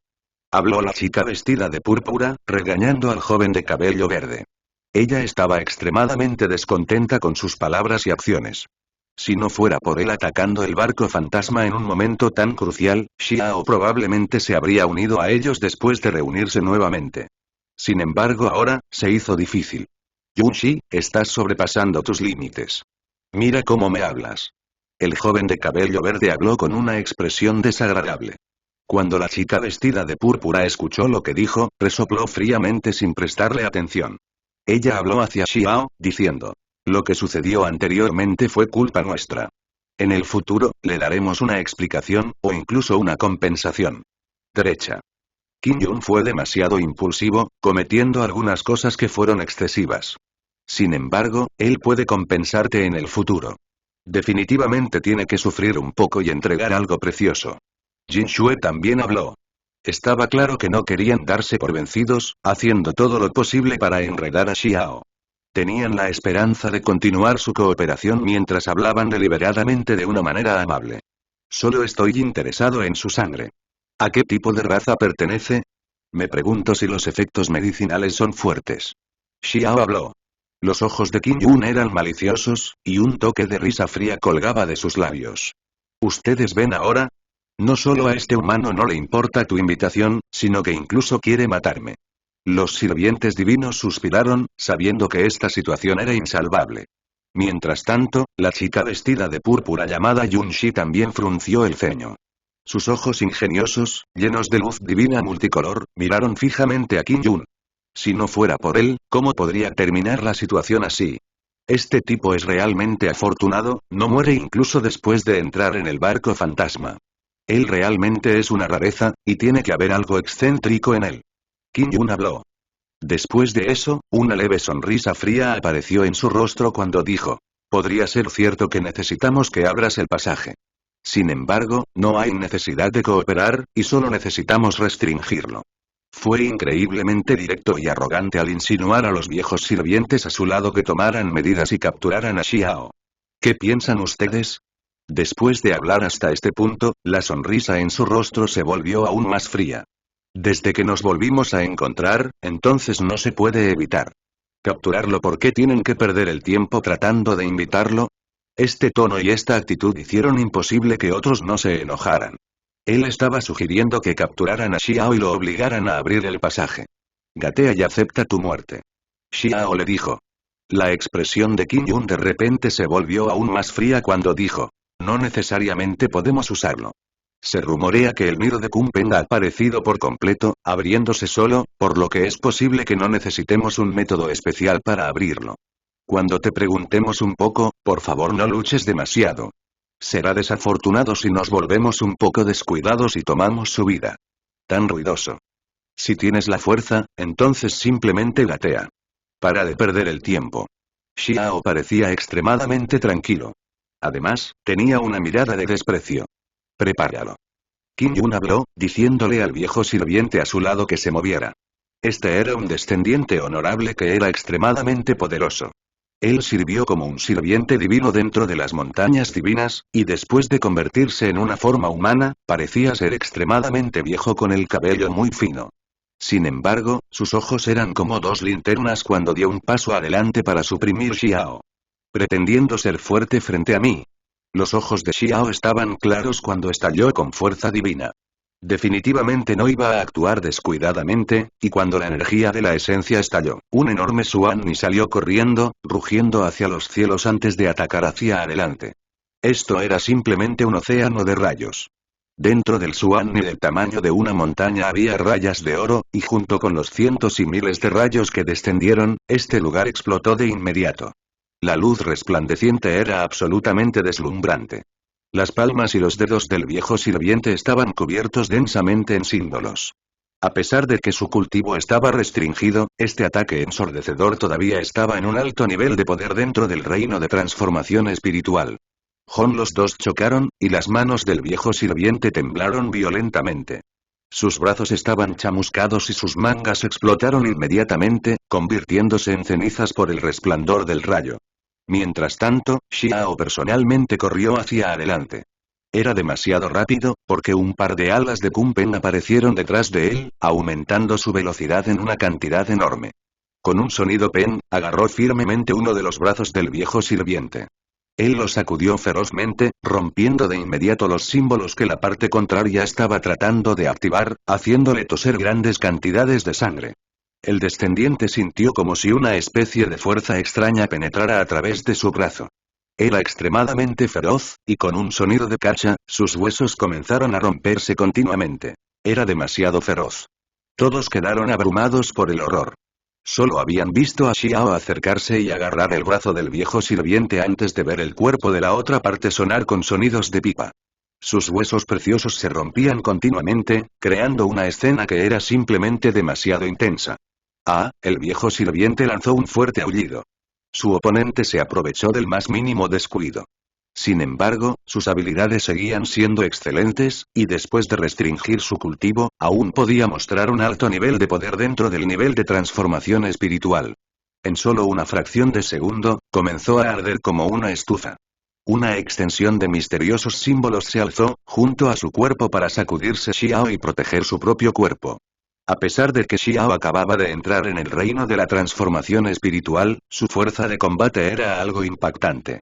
habló la chica vestida de púrpura, regañando al joven de cabello verde. Ella estaba extremadamente descontenta con sus palabras y acciones. Si no fuera por él atacando el barco fantasma en un momento tan crucial, Xiao probablemente se habría unido a ellos después de reunirse nuevamente. Sin embargo, ahora, se hizo difícil. «Yunxi, estás sobrepasando tus límites. Mira cómo me hablas». El joven de cabello verde habló con una expresión desagradable. Cuando la chica vestida de púrpura escuchó lo que dijo, resopló fríamente sin prestarle atención. Ella habló hacia Xiao, diciendo: «Lo que sucedió anteriormente fue culpa nuestra. En el futuro, le daremos una explicación, o incluso una compensación». Derecha. Qin Yun fue demasiado impulsivo, cometiendo algunas cosas que fueron excesivas. Sin embargo, él puede compensarte en el futuro. Definitivamente tiene que sufrir un poco y entregar algo precioso. Jin Shue también habló. Estaba claro que no querían darse por vencidos, haciendo todo lo posible para enredar a Xiao. Tenían la esperanza de continuar su cooperación mientras hablaban deliberadamente de una manera amable. «Solo estoy interesado en su sangre. ¿A qué tipo de raza pertenece? Me pregunto si los efectos medicinales son fuertes. Xiao habló. Los ojos de Qin Yun eran maliciosos, y un toque de risa fría colgaba de sus labios. ¿Ustedes ven ahora? No solo a este humano no le importa tu invitación, sino que incluso quiere matarme. Los sirvientes divinos suspiraron, sabiendo que esta situación era insalvable. Mientras tanto, la chica vestida de púrpura llamada Yunxi también frunció el ceño. Sus ojos ingeniosos, llenos de luz divina multicolor, miraron fijamente a Qin Yun. Si no fuera por él, ¿cómo podría terminar la situación así? Este tipo es realmente afortunado, no muere incluso después de entrar en el barco fantasma. Él realmente es una rareza, y tiene que haber algo excéntrico en él. Qin Yun habló. Después de eso, una leve sonrisa fría apareció en su rostro cuando dijo: podría ser cierto que necesitamos que abras el pasaje. Sin embargo, no hay necesidad de cooperar, y solo necesitamos restringirlo. Fue increíblemente directo y arrogante al insinuar a los viejos sirvientes a su lado que tomaran medidas y capturaran a Xiao. ¿Qué piensan ustedes? Después de hablar hasta este punto, la sonrisa en su rostro se volvió aún más fría. Desde que nos volvimos a encontrar, entonces no se puede evitar. ¿Capturarlo? ¿Por qué tienen que perder el tiempo tratando de invitarlo? Este tono y esta actitud hicieron imposible que otros no se enojaran. Él estaba sugiriendo que capturaran a Xiao y lo obligaran a abrir el pasaje. Gatea y acepta tu muerte. Xiao le dijo. La expresión de Qin Yun de repente se volvió aún más fría cuando dijo: no necesariamente podemos usarlo. Se rumorea que el nido de Kunpeng ha aparecido por completo, abriéndose solo, por lo que es posible que no necesitemos un método especial para abrirlo. Cuando te preguntemos un poco, por favor no luches demasiado. Será desafortunado si nos volvemos un poco descuidados y tomamos su vida. Tan ruidoso. Si tienes la fuerza, entonces simplemente gatea. Para de perder el tiempo. Xiao parecía extremadamente tranquilo. Además, tenía una mirada de desprecio. Prepáralo. Qin Yun habló, diciéndole al viejo sirviente a su lado que se moviera. Este era un descendiente honorable que era extremadamente poderoso. Él sirvió como un sirviente divino dentro de las montañas divinas, y después de convertirse en una forma humana, parecía ser extremadamente viejo con el cabello muy fino. Sin embargo, sus ojos eran como dos linternas cuando dio un paso adelante para suprimir Xiao. Pretendiendo ser fuerte frente a mí. Los ojos de Xiao estaban claros cuando estalló con fuerza divina. Definitivamente no iba a actuar descuidadamente, y cuando la energía de la esencia estalló, un enorme Xuanni salió corriendo, rugiendo hacia los cielos antes de atacar hacia adelante. Esto era simplemente un océano de rayos. Dentro del Xuanni del tamaño de una montaña había rayas de oro, y junto con los cientos y miles de rayos que descendieron, este lugar explotó de inmediato. La luz resplandeciente era absolutamente deslumbrante. Las palmas y los dedos del viejo sirviente estaban cubiertos densamente en símbolos. A pesar de que su cultivo estaba restringido, este ataque ensordecedor todavía estaba en un alto nivel de poder dentro del reino de transformación espiritual. Los dos chocaron, y las manos del viejo sirviente temblaron violentamente. Sus brazos estaban chamuscados y sus mangas explotaron inmediatamente, convirtiéndose en cenizas por el resplandor del rayo. Mientras tanto, Xiao personalmente corrió hacia adelante. Era demasiado rápido, porque un par de alas de Kunpeng aparecieron detrás de él, aumentando su velocidad en una cantidad enorme. Con un sonido pen, agarró firmemente uno de los brazos del viejo sirviente. Él lo sacudió ferozmente, rompiendo de inmediato los símbolos que la parte contraria estaba tratando de activar, haciéndole toser grandes cantidades de sangre. El descendiente sintió como si una especie de fuerza extraña penetrara a través de su brazo. Era extremadamente feroz, y con un sonido de cacha, sus huesos comenzaron a romperse continuamente. Era demasiado feroz. Todos quedaron abrumados por el horror. Solo habían visto a Xiao acercarse y agarrar el brazo del viejo sirviente antes de ver el cuerpo de la otra parte sonar con sonidos de pipa. Sus huesos preciosos se rompían continuamente, creando una escena que era simplemente demasiado intensa. El viejo sirviente lanzó un fuerte aullido. Su oponente se aprovechó del más mínimo descuido. Sin embargo, sus habilidades seguían siendo excelentes, y después de restringir su cultivo, aún podía mostrar un alto nivel de poder dentro del nivel de transformación espiritual. En solo una fracción de segundo, comenzó a arder como una estufa. Una extensión de misteriosos símbolos se alzó, junto a su cuerpo para sacudirse Xiao y proteger su propio cuerpo. A pesar de que Xiao acababa de entrar en el reino de la transformación espiritual, su fuerza de combate era algo impactante.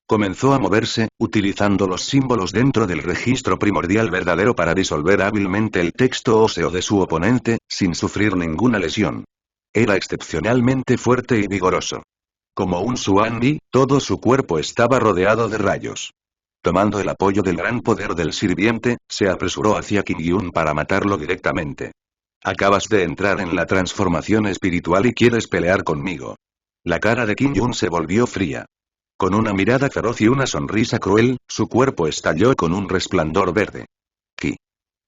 Comenzó a moverse, utilizando los símbolos dentro del registro primordial verdadero para disolver hábilmente el texto óseo de su oponente, sin sufrir ninguna lesión. Era excepcionalmente fuerte y vigoroso. Como un Xuan-Yi, todo su cuerpo estaba rodeado de rayos. Tomando el apoyo del gran poder del sirviente, se apresuró hacia Qin Yun para matarlo directamente. Acabas de entrar en la transformación espiritual y quieres pelear conmigo. La cara de Qin Yun se volvió fría. Con una mirada feroz y una sonrisa cruel, su cuerpo estalló con un resplandor verde. Qi.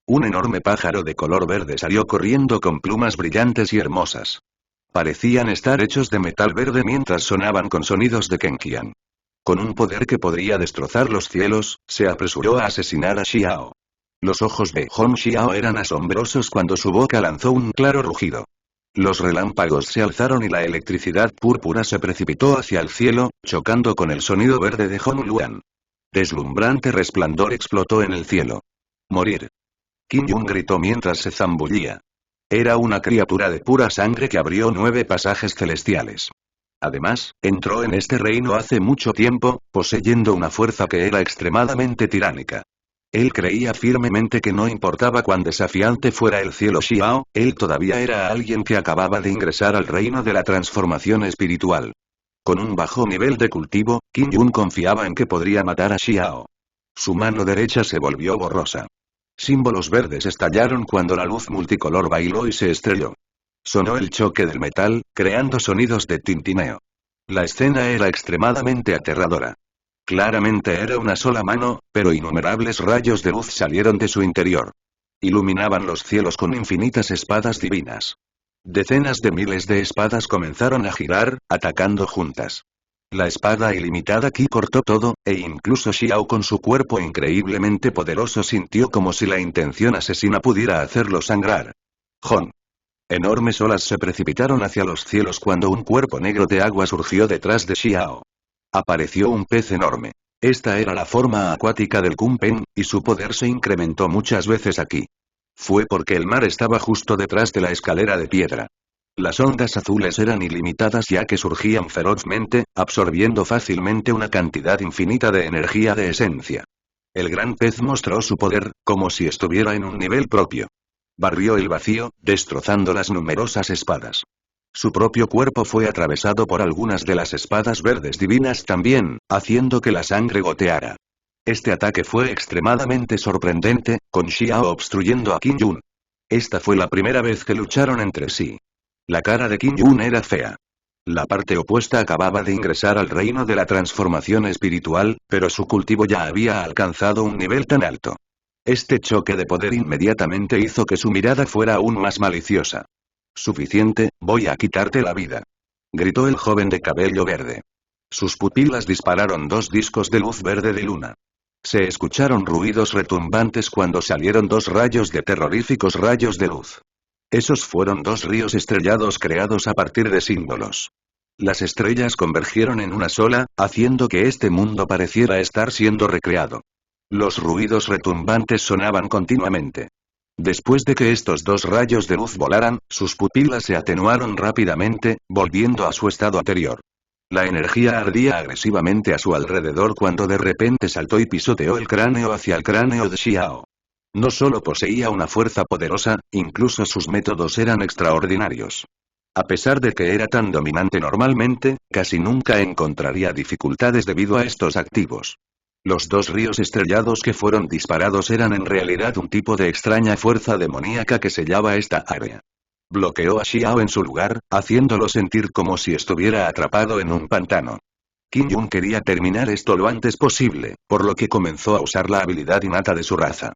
Un enorme pájaro de color verde salió corriendo con plumas brillantes y hermosas. Parecían estar hechos de metal verde mientras sonaban con sonidos de Kenqian. Con un poder que podría destrozar los cielos, se apresuró a asesinar a Xiao. Los ojos de Hong Xiao eran asombrosos cuando su boca lanzó un claro rugido. Los relámpagos se alzaron y la electricidad púrpura se precipitó hacia el cielo, chocando con el sonido verde de Hong Luan. Deslumbrante resplandor explotó en el cielo. Morir. Qin Yun gritó mientras se zambullía. Era una criatura de pura sangre que abrió 9 pasajes celestiales. Además, entró en este reino hace mucho tiempo, poseyendo una fuerza que era extremadamente tiránica. Él creía firmemente que no importaba cuán desafiante fuera el cielo Xiao, él todavía era alguien que acababa de ingresar al reino de la transformación espiritual. Con un bajo nivel de cultivo, Qin Yun confiaba en que podría matar a Xiao. Su mano derecha se volvió borrosa. Símbolos verdes estallaron cuando la luz multicolor bailó y se estrelló. Sonó el choque del metal, creando sonidos de tintineo. La escena era extremadamente aterradora. Claramente era una sola mano, pero innumerables rayos de luz salieron de su interior. Iluminaban los cielos con infinitas espadas divinas. Decenas de miles de espadas comenzaron a girar, atacando juntas. La espada ilimitada Qi cortó todo, e incluso Xiao con su cuerpo increíblemente poderoso sintió como si la intención asesina pudiera hacerlo sangrar. Jon. Enormes olas se precipitaron hacia los cielos cuando un cuerpo negro de agua surgió detrás de Xiao. Apareció un pez enorme. Esta era la forma acuática del Kunpen, y su poder se incrementó muchas veces aquí. Fue porque el mar estaba justo detrás de la escalera de piedra. Las ondas azules eran ilimitadas ya que surgían ferozmente, absorbiendo fácilmente una cantidad infinita de energía de esencia. El gran pez mostró su poder, como si estuviera en un nivel propio. Barrió el vacío, destrozando las numerosas espadas. Su propio cuerpo fue atravesado por algunas de las espadas verdes divinas también, haciendo que la sangre goteara. Este ataque fue extremadamente sorprendente, con Xiao obstruyendo a Qin Yun. Esta fue la primera vez que lucharon entre sí. La cara de Qin Yun era fea. La parte opuesta acababa de ingresar al reino de la transformación espiritual, pero su cultivo ya había alcanzado un nivel tan alto. Este choque de poder inmediatamente hizo que su mirada fuera aún más maliciosa. Suficiente, voy a quitarte la vida. Gritó el joven de cabello verde. Sus pupilas dispararon 2 discos de luz verde de luna. Se escucharon ruidos retumbantes cuando salieron 2 rayos de terroríficos rayos de luz. Esos fueron 2 ríos estrellados creados a partir de símbolos. Las estrellas convergieron en una sola, haciendo que este mundo pareciera estar siendo recreado. Los ruidos retumbantes sonaban continuamente. Después de que estos 2 rayos de luz volaran, sus pupilas se atenuaron rápidamente, volviendo a su estado anterior. La energía ardía agresivamente a su alrededor cuando de repente saltó y pisoteó el cráneo hacia el cráneo de Xiao. No solo poseía una fuerza poderosa, incluso sus métodos eran extraordinarios. A pesar de que era tan dominante normalmente, casi nunca encontraría dificultades debido a estos activos. Los 2 ríos estrellados que fueron disparados eran en realidad un tipo de extraña fuerza demoníaca que sellaba esta área. Bloqueó a Xiao en su lugar, haciéndolo sentir como si estuviera atrapado en un pantano. Qin Yun quería terminar esto lo antes posible, por lo que comenzó a usar la habilidad innata de su raza.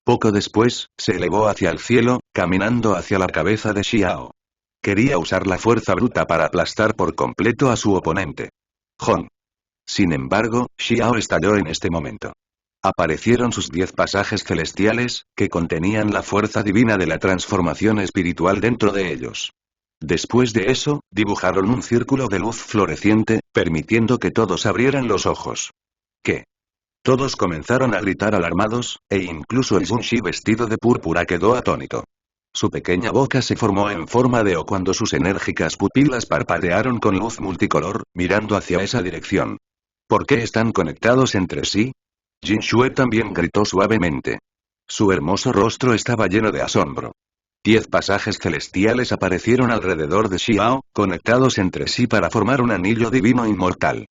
Poco después, se elevó hacia el cielo, caminando hacia la cabeza de Xiao. Quería usar la fuerza bruta para aplastar por completo a su oponente. Jon. Sin embargo, Xiao estalló en este momento. Aparecieron sus 10 pasajes celestiales, que contenían la fuerza divina de la transformación espiritual dentro de ellos. Después de eso, dibujaron un círculo de luz floreciente, permitiendo que todos abrieran los ojos. ¿Qué? Todos comenzaron a gritar alarmados, e incluso el Junshi vestido de púrpura quedó atónito. Su pequeña boca se formó en forma de O cuando sus enérgicas pupilas parpadearon con luz multicolor, mirando hacia esa dirección. ¿Por qué están conectados entre sí? Jin Shue también gritó suavemente. Su hermoso rostro estaba lleno de asombro. 10 pasajes celestiales aparecieron alrededor de Xiao, conectados entre sí para formar un anillo divino inmortal.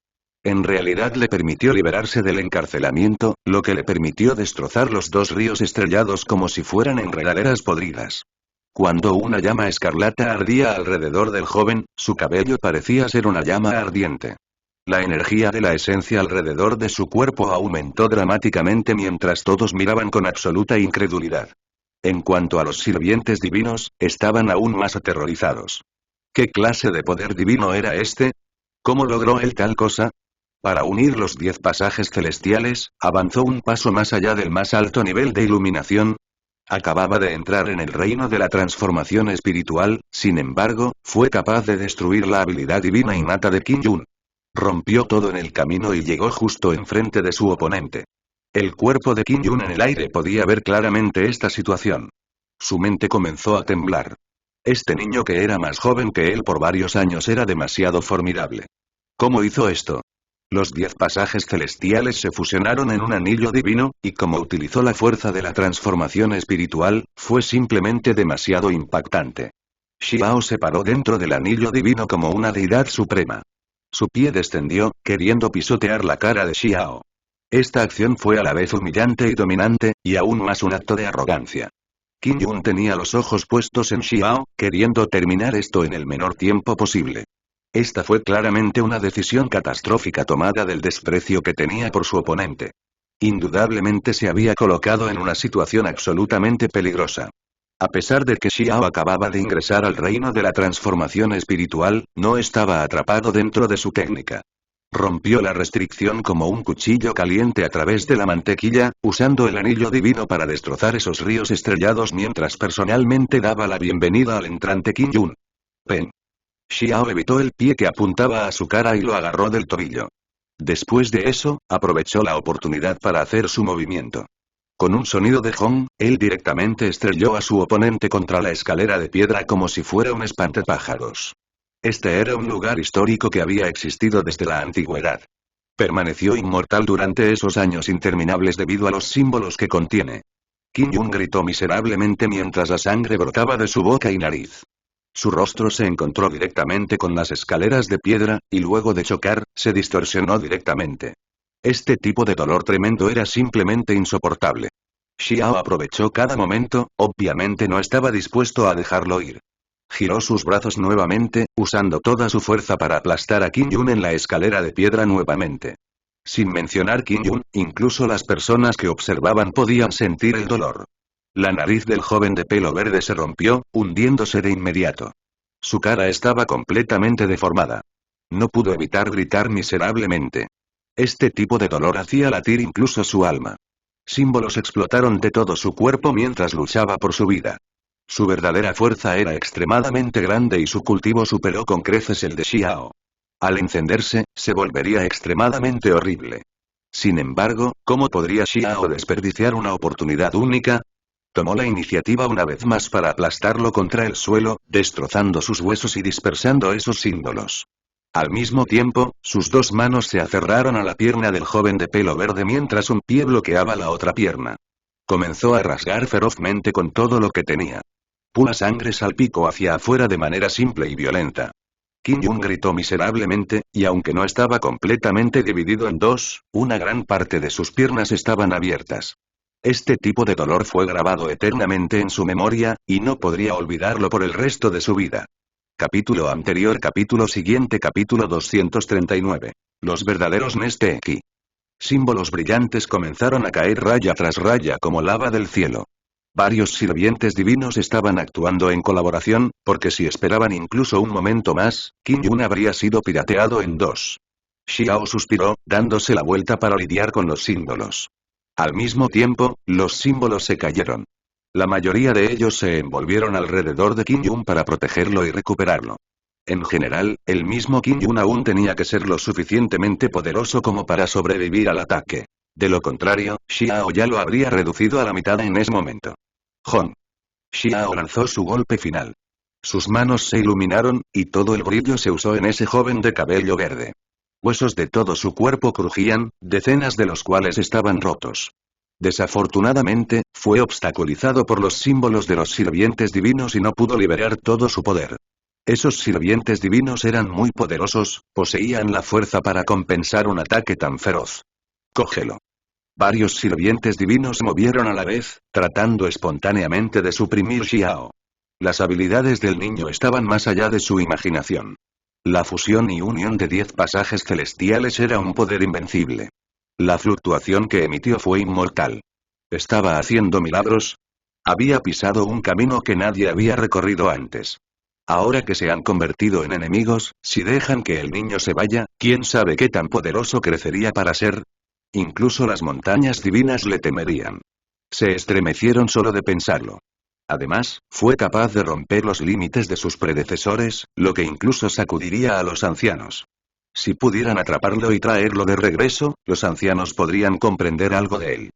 En realidad le permitió liberarse del encarcelamiento, lo que le permitió destrozar los 2 ríos estrellados como si fueran enredaderas podridas. Cuando una llama escarlata ardía alrededor del joven, su cabello parecía ser una llama ardiente. La energía de la esencia alrededor de su cuerpo aumentó dramáticamente mientras todos miraban con absoluta incredulidad. En cuanto a los sirvientes divinos, estaban aún más aterrorizados. ¿Qué clase de poder divino era este? ¿Cómo logró él tal cosa? Para unir los 10 pasajes celestiales, avanzó un paso más allá del más alto nivel de iluminación. Acababa de entrar en el reino de la transformación espiritual, sin embargo, fue capaz de destruir la habilidad divina innata de Qin Yun. Rompió todo en el camino y llegó justo enfrente de su oponente. El cuerpo de Qin Yun en el aire podía ver claramente esta situación. Su mente comenzó a temblar. Este niño que era más joven que él por varios años era demasiado formidable. ¿Cómo hizo esto? Los 10 pasajes celestiales se fusionaron en un anillo divino, y como utilizó la fuerza de la transformación espiritual, fue simplemente demasiado impactante. Xiao se paró dentro del anillo divino como una deidad suprema. Su pie descendió, queriendo pisotear la cara de Xiao. Esta acción fue a la vez humillante y dominante, y aún más un acto de arrogancia. Qin Yun tenía los ojos puestos en Xiao, queriendo terminar esto en el menor tiempo posible. Esta fue claramente una decisión catastrófica tomada del desprecio que tenía por su oponente. Indudablemente se había colocado en una situación absolutamente peligrosa. A pesar de que Xiao acababa de ingresar al reino de la transformación espiritual, no estaba atrapado dentro de su técnica. Rompió la restricción como un cuchillo caliente a través de la mantequilla, usando el anillo divino para destrozar esos ríos estrellados mientras personalmente daba la bienvenida al entrante Qin Yun. Pen. Xiao evitó el pie que apuntaba a su cara y lo agarró del tobillo. Después de eso, aprovechó la oportunidad para hacer su movimiento. Con un sonido de gong, él directamente estrelló a su oponente contra la escalera de piedra como si fuera un espantapájaros. Este era un lugar histórico que había existido desde la antigüedad. Permaneció inmortal durante esos años interminables debido a los símbolos que contiene. Qin Yun gritó miserablemente mientras la sangre brotaba de su boca y nariz. Su rostro se encontró directamente con las escaleras de piedra, y luego de chocar, se distorsionó directamente. Este tipo de dolor tremendo era simplemente insoportable. Xiao aprovechó cada momento, obviamente no estaba dispuesto a dejarlo ir. Giró sus brazos nuevamente, usando toda su fuerza para aplastar a Qin Yun en la escalera de piedra nuevamente. Sin mencionar Qin Yun, incluso las personas que observaban podían sentir el dolor. La nariz del joven de pelo verde se rompió, hundiéndose de inmediato. Su cara estaba completamente deformada. No pudo evitar gritar miserablemente. Este tipo de dolor hacía latir incluso su alma. Símbolos explotaron de todo su cuerpo mientras luchaba por su vida. Su verdadera fuerza era extremadamente grande y su cultivo superó con creces el de Xiao. Al encenderse, se volvería extremadamente horrible. Sin embargo, ¿cómo podría Xiao desperdiciar una oportunidad única? Tomó la iniciativa una vez más para aplastarlo contra el suelo, destrozando sus huesos y dispersando esos símbolos. Al mismo tiempo, sus 2 manos se aferraron a la pierna del joven de pelo verde mientras un pie bloqueaba la otra pierna. Comenzó a rasgar ferozmente con todo lo que tenía. Pura sangre salpicó hacia afuera de manera simple y violenta. Qin Yun gritó miserablemente, y aunque no estaba completamente dividido en 2, una gran parte de sus piernas estaban abiertas. Este tipo de dolor fue grabado eternamente en su memoria, y no podría olvidarlo por el resto de su vida. Capítulo anterior. Capítulo siguiente. Capítulo 239. Los verdaderos Nesteki. Símbolos brillantes comenzaron a caer raya tras raya como lava del cielo. Varios sirvientes divinos estaban actuando en colaboración, porque si esperaban incluso un momento más, Qin Yun habría sido pirateado en 2. Xiao suspiró, dándose la vuelta para lidiar con los símbolos. Al mismo tiempo, los símbolos se cayeron. La mayoría de ellos se envolvieron alrededor de Qin Yun para protegerlo y recuperarlo. En general, el mismo Qin Yun aún tenía que ser lo suficientemente poderoso como para sobrevivir al ataque. De lo contrario, Xiao ya lo habría reducido a la mitad en ese momento. Jon. Xiao lanzó su golpe final. Sus manos se iluminaron, y todo el brillo se usó en ese joven de cabello verde. Huesos de todo su cuerpo crujían, decenas de los cuales estaban rotos. Desafortunadamente, fue obstaculizado por los símbolos de los sirvientes divinos y no pudo liberar todo su poder. Esos sirvientes divinos eran muy poderosos, poseían la fuerza para compensar un ataque tan feroz. Cógelo. Varios sirvientes divinos se movieron a la vez, tratando espontáneamente de suprimir Xiao. Las habilidades del niño estaban más allá de su imaginación. La fusión y unión de 10 pasajes celestiales era un poder invencible. La fluctuación que emitió fue inmortal. ¿Estaba haciendo milagros? Había pisado un camino que nadie había recorrido antes. Ahora que se han convertido en enemigos, si dejan que el niño se vaya, ¿quién sabe qué tan poderoso crecería para ser? Incluso las montañas divinas le temerían. Se estremecieron solo de pensarlo. Además, fue capaz de romper los límites de sus predecesores, lo que incluso sacudiría a los ancianos. Si pudieran atraparlo y traerlo de regreso, los ancianos podrían comprender algo de él.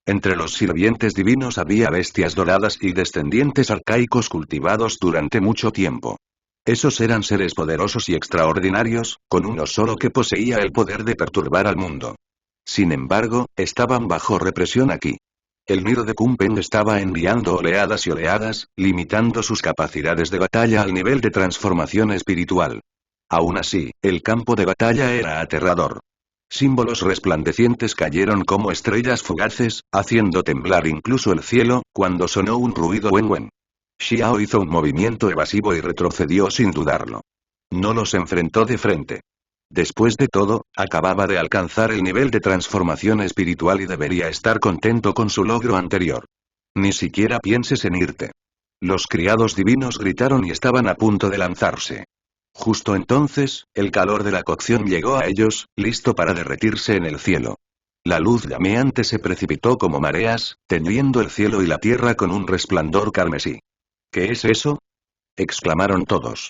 Entre los sirvientes divinos había bestias doradas y descendientes arcaicos cultivados durante mucho tiempo. Esos eran seres poderosos y extraordinarios, con uno solo que poseía el poder de perturbar al mundo. Sin embargo, estaban bajo represión aquí. El nido de Kunpeng estaba enviando oleadas y oleadas, limitando sus capacidades de batalla al nivel de transformación espiritual. Aún así, el campo de batalla era aterrador. Símbolos resplandecientes cayeron como estrellas fugaces, haciendo temblar incluso el cielo, cuando sonó un ruido wen. Xiao hizo un movimiento evasivo y retrocedió sin dudarlo. No los enfrentó de frente. Después de todo, acababa de alcanzar el nivel de transformación espiritual y debería estar contento con su logro anterior. Ni siquiera pienses en irte. Los criados divinos gritaron y estaban a punto de lanzarse. Justo entonces, el calor de la cocción llegó a ellos, listo para derretirse en el cielo. La luz llameante se precipitó como mareas, teñiendo el cielo y la tierra con un resplandor carmesí. ¿Qué es eso?, exclamaron todos.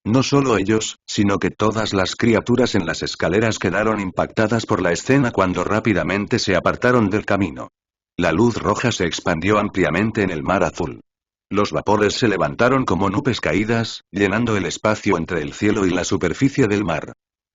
No solo ellos, sino que todas las criaturas en las escaleras quedaron impactadas por la escena cuando rápidamente se apartaron del camino. La luz roja se expandió ampliamente en el mar azul. Los vapores se levantaron como nubes caídas, llenando el espacio entre el cielo y la superficie del mar.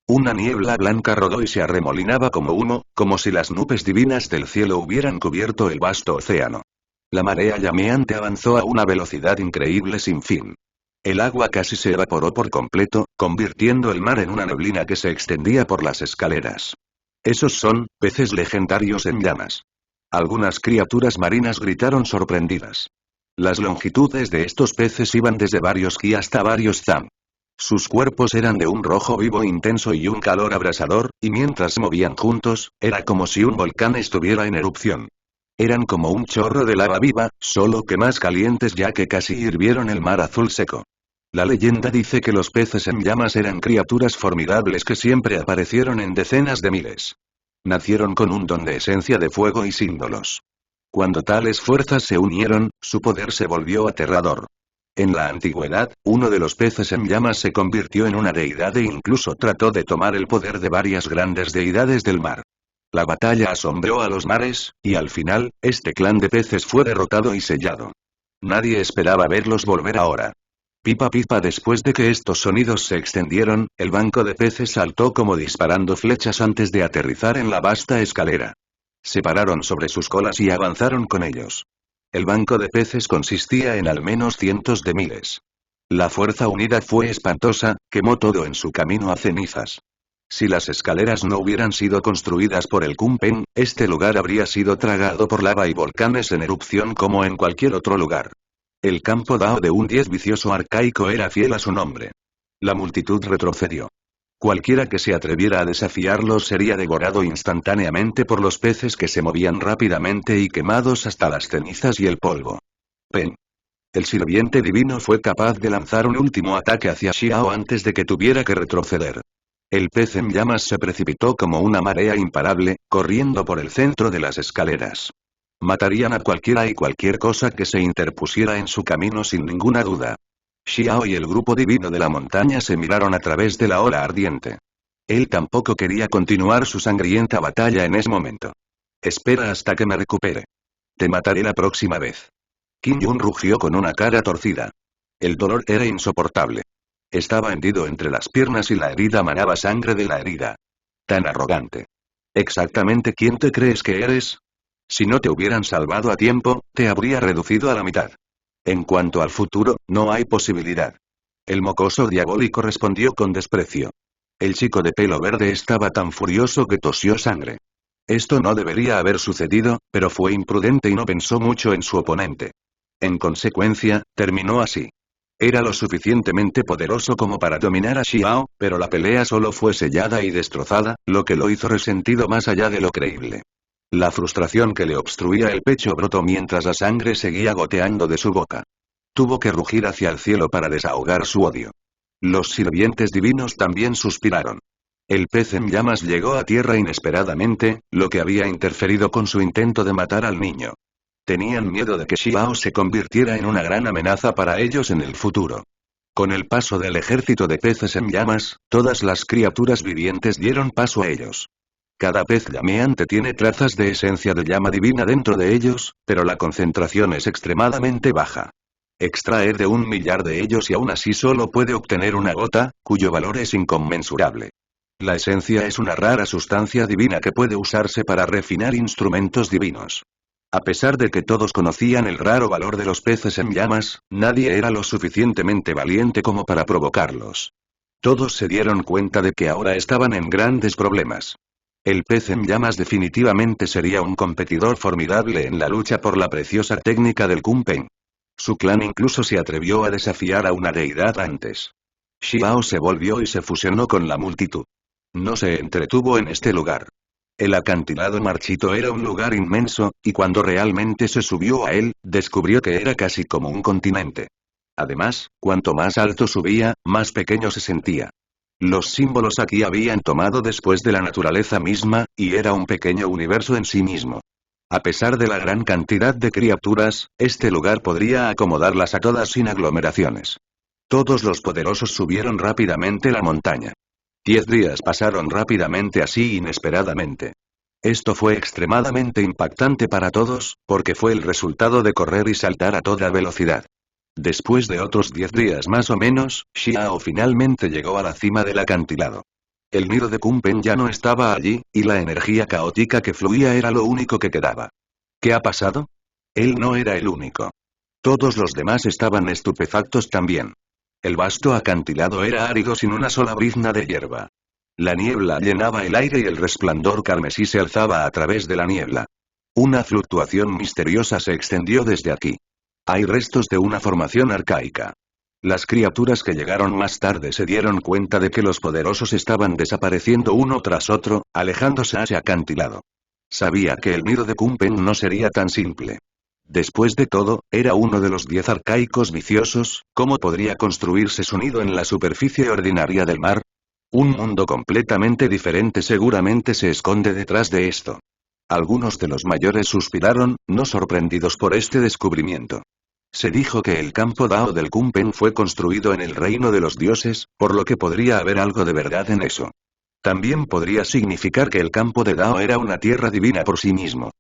Una niebla blanca rodó y se arremolinaba como humo, como si las nubes divinas del cielo hubieran cubierto el vasto océano. La marea llameante avanzó a una velocidad increíble sin fin. El agua casi se evaporó por completo, convirtiendo el mar en una neblina que se extendía por las escaleras. Esos son peces legendarios en llamas. Algunas criaturas marinas gritaron sorprendidas. Las longitudes de estos peces iban desde varios ki hasta varios zam. Sus cuerpos eran de un rojo vivo intenso y un calor abrasador, y mientras se movían juntos, era como si un volcán estuviera en erupción. Eran como un chorro de lava viva, solo que más calientes ya que casi hirvieron el mar azul seco. La leyenda dice que los peces en llamas eran criaturas formidables que siempre aparecieron en decenas de miles. Nacieron con un don de esencia de fuego y símbolos. Cuando tales fuerzas se unieron, su poder se volvió aterrador. En la antigüedad, uno de los peces en llamas se convirtió en una deidad e incluso trató de tomar el poder de varias grandes deidades del mar. La batalla asombró a los mares, y al final, este clan de peces fue derrotado y sellado. Nadie esperaba verlos volver ahora. Pipa pipa. Después de que estos sonidos se extendieron, el banco de peces saltó como disparando flechas antes de aterrizar en la vasta escalera. Se pararon sobre sus colas y avanzaron con ellos. El banco de peces consistía en al menos cientos de miles. La fuerza unida fue espantosa, quemó todo en su camino a cenizas. Si las escaleras no hubieran sido construidas por el Kunpeng, este lugar habría sido tragado por lava y volcanes en erupción como en cualquier otro lugar. El campo Dao de un 10 vicioso arcaico era fiel a su nombre. La multitud retrocedió. Cualquiera que se atreviera a desafiarlos sería devorado instantáneamente por los peces que se movían rápidamente y quemados hasta las cenizas y el polvo. Pen. El sirviente divino fue capaz de lanzar un último ataque hacia Xiao antes de que tuviera que retroceder. El pez en llamas se precipitó como una marea imparable, corriendo por el centro de las escaleras. Matarían a cualquiera y cualquier cosa que se interpusiera en su camino sin ninguna duda. Xiao y el grupo divino de la montaña se miraron a través de la ola ardiente. Él tampoco quería continuar su sangrienta batalla en ese momento. Espera hasta que me recupere. Te mataré la próxima vez. Qin Yun rugió con una cara torcida. El dolor era insoportable. Estaba hendido entre las piernas y la herida manaba sangre de la herida. Tan arrogante. ¿Exactamente quién te crees que eres? Si no te hubieran salvado a tiempo, te habría reducido a la mitad. En cuanto al futuro, no hay posibilidad. El mocoso diabólico respondió con desprecio. El chico de pelo verde estaba tan furioso que tosió sangre. Esto no debería haber sucedido, pero fue imprudente y no pensó mucho en su oponente. En consecuencia, terminó así. Era lo suficientemente poderoso como para dominar a Xiao, pero la pelea solo fue sellada y destrozada, lo que lo hizo resentido más allá de lo creíble. La frustración que le obstruía el pecho brotó mientras la sangre seguía goteando de su boca. Tuvo que rugir hacia el cielo para desahogar su odio. Los sirvientes divinos también suspiraron. El pez en llamas llegó a tierra inesperadamente, lo que había interferido con su intento de matar al niño. Tenían miedo de que Xiao se convirtiera en una gran amenaza para ellos en el futuro. Con el paso del ejército de peces en llamas, todas las criaturas vivientes dieron paso a ellos. Cada pez llameante tiene trazas de esencia de llama divina dentro de ellos, pero la concentración es extremadamente baja. Extraer de 1.000.000 de ellos y aún así solo puede obtener una gota, cuyo valor es inconmensurable. La esencia es una rara sustancia divina que puede usarse para refinar instrumentos divinos. A pesar de que todos conocían el raro valor de los peces en llamas, nadie era lo suficientemente valiente como para provocarlos. Todos se dieron cuenta de que ahora estaban en grandes problemas. El pez en llamas definitivamente sería un competidor formidable en la lucha por la preciosa técnica del Kunpeng. Su clan incluso se atrevió a desafiar a una deidad antes. Xiao se volvió y se fusionó con la multitud. No se entretuvo en este lugar. El acantilado marchito era un lugar inmenso, y cuando realmente se subió a él, descubrió que era casi como un continente. Además, cuanto más alto subía, más pequeño se sentía. Los símbolos aquí habían tomado después de la naturaleza misma, y era un pequeño universo en sí mismo. A pesar de la gran cantidad de criaturas, este lugar podría acomodarlas a todas sin aglomeraciones. Todos los poderosos subieron rápidamente la montaña. 10 días pasaron rápidamente así inesperadamente. Esto fue extremadamente impactante para todos, porque fue el resultado de correr y saltar a toda velocidad. Después de otros 10 días más o menos, Xiao finalmente llegó a la cima del acantilado. El nido de Kunpeng ya no estaba allí, y la energía caótica que fluía era lo único que quedaba. ¿Qué ha pasado? Él no era el único. Todos los demás estaban estupefactos también. El vasto acantilado era árido sin una sola brizna de hierba. La niebla llenaba el aire y el resplandor carmesí se alzaba a través de la niebla. Una fluctuación misteriosa se extendió desde aquí. Hay restos de una formación arcaica. Las criaturas que llegaron más tarde se dieron cuenta de que los poderosos estaban desapareciendo uno tras otro, alejándose hacia acantilado. Sabía que el nido de Kunpeng no sería tan simple. Después de todo, era uno de los 10 arcaicos viciosos, ¿cómo podría construirse su nido en la superficie ordinaria del mar? Un mundo completamente diferente seguramente se esconde detrás de esto. Algunos de los mayores suspiraron, no sorprendidos por este descubrimiento. Se dijo que el campo Dao del Kunpeng fue construido en el reino de los dioses, por lo que podría haber algo de verdad en eso. También podría significar que el campo de Dao era una tierra divina por sí mismo.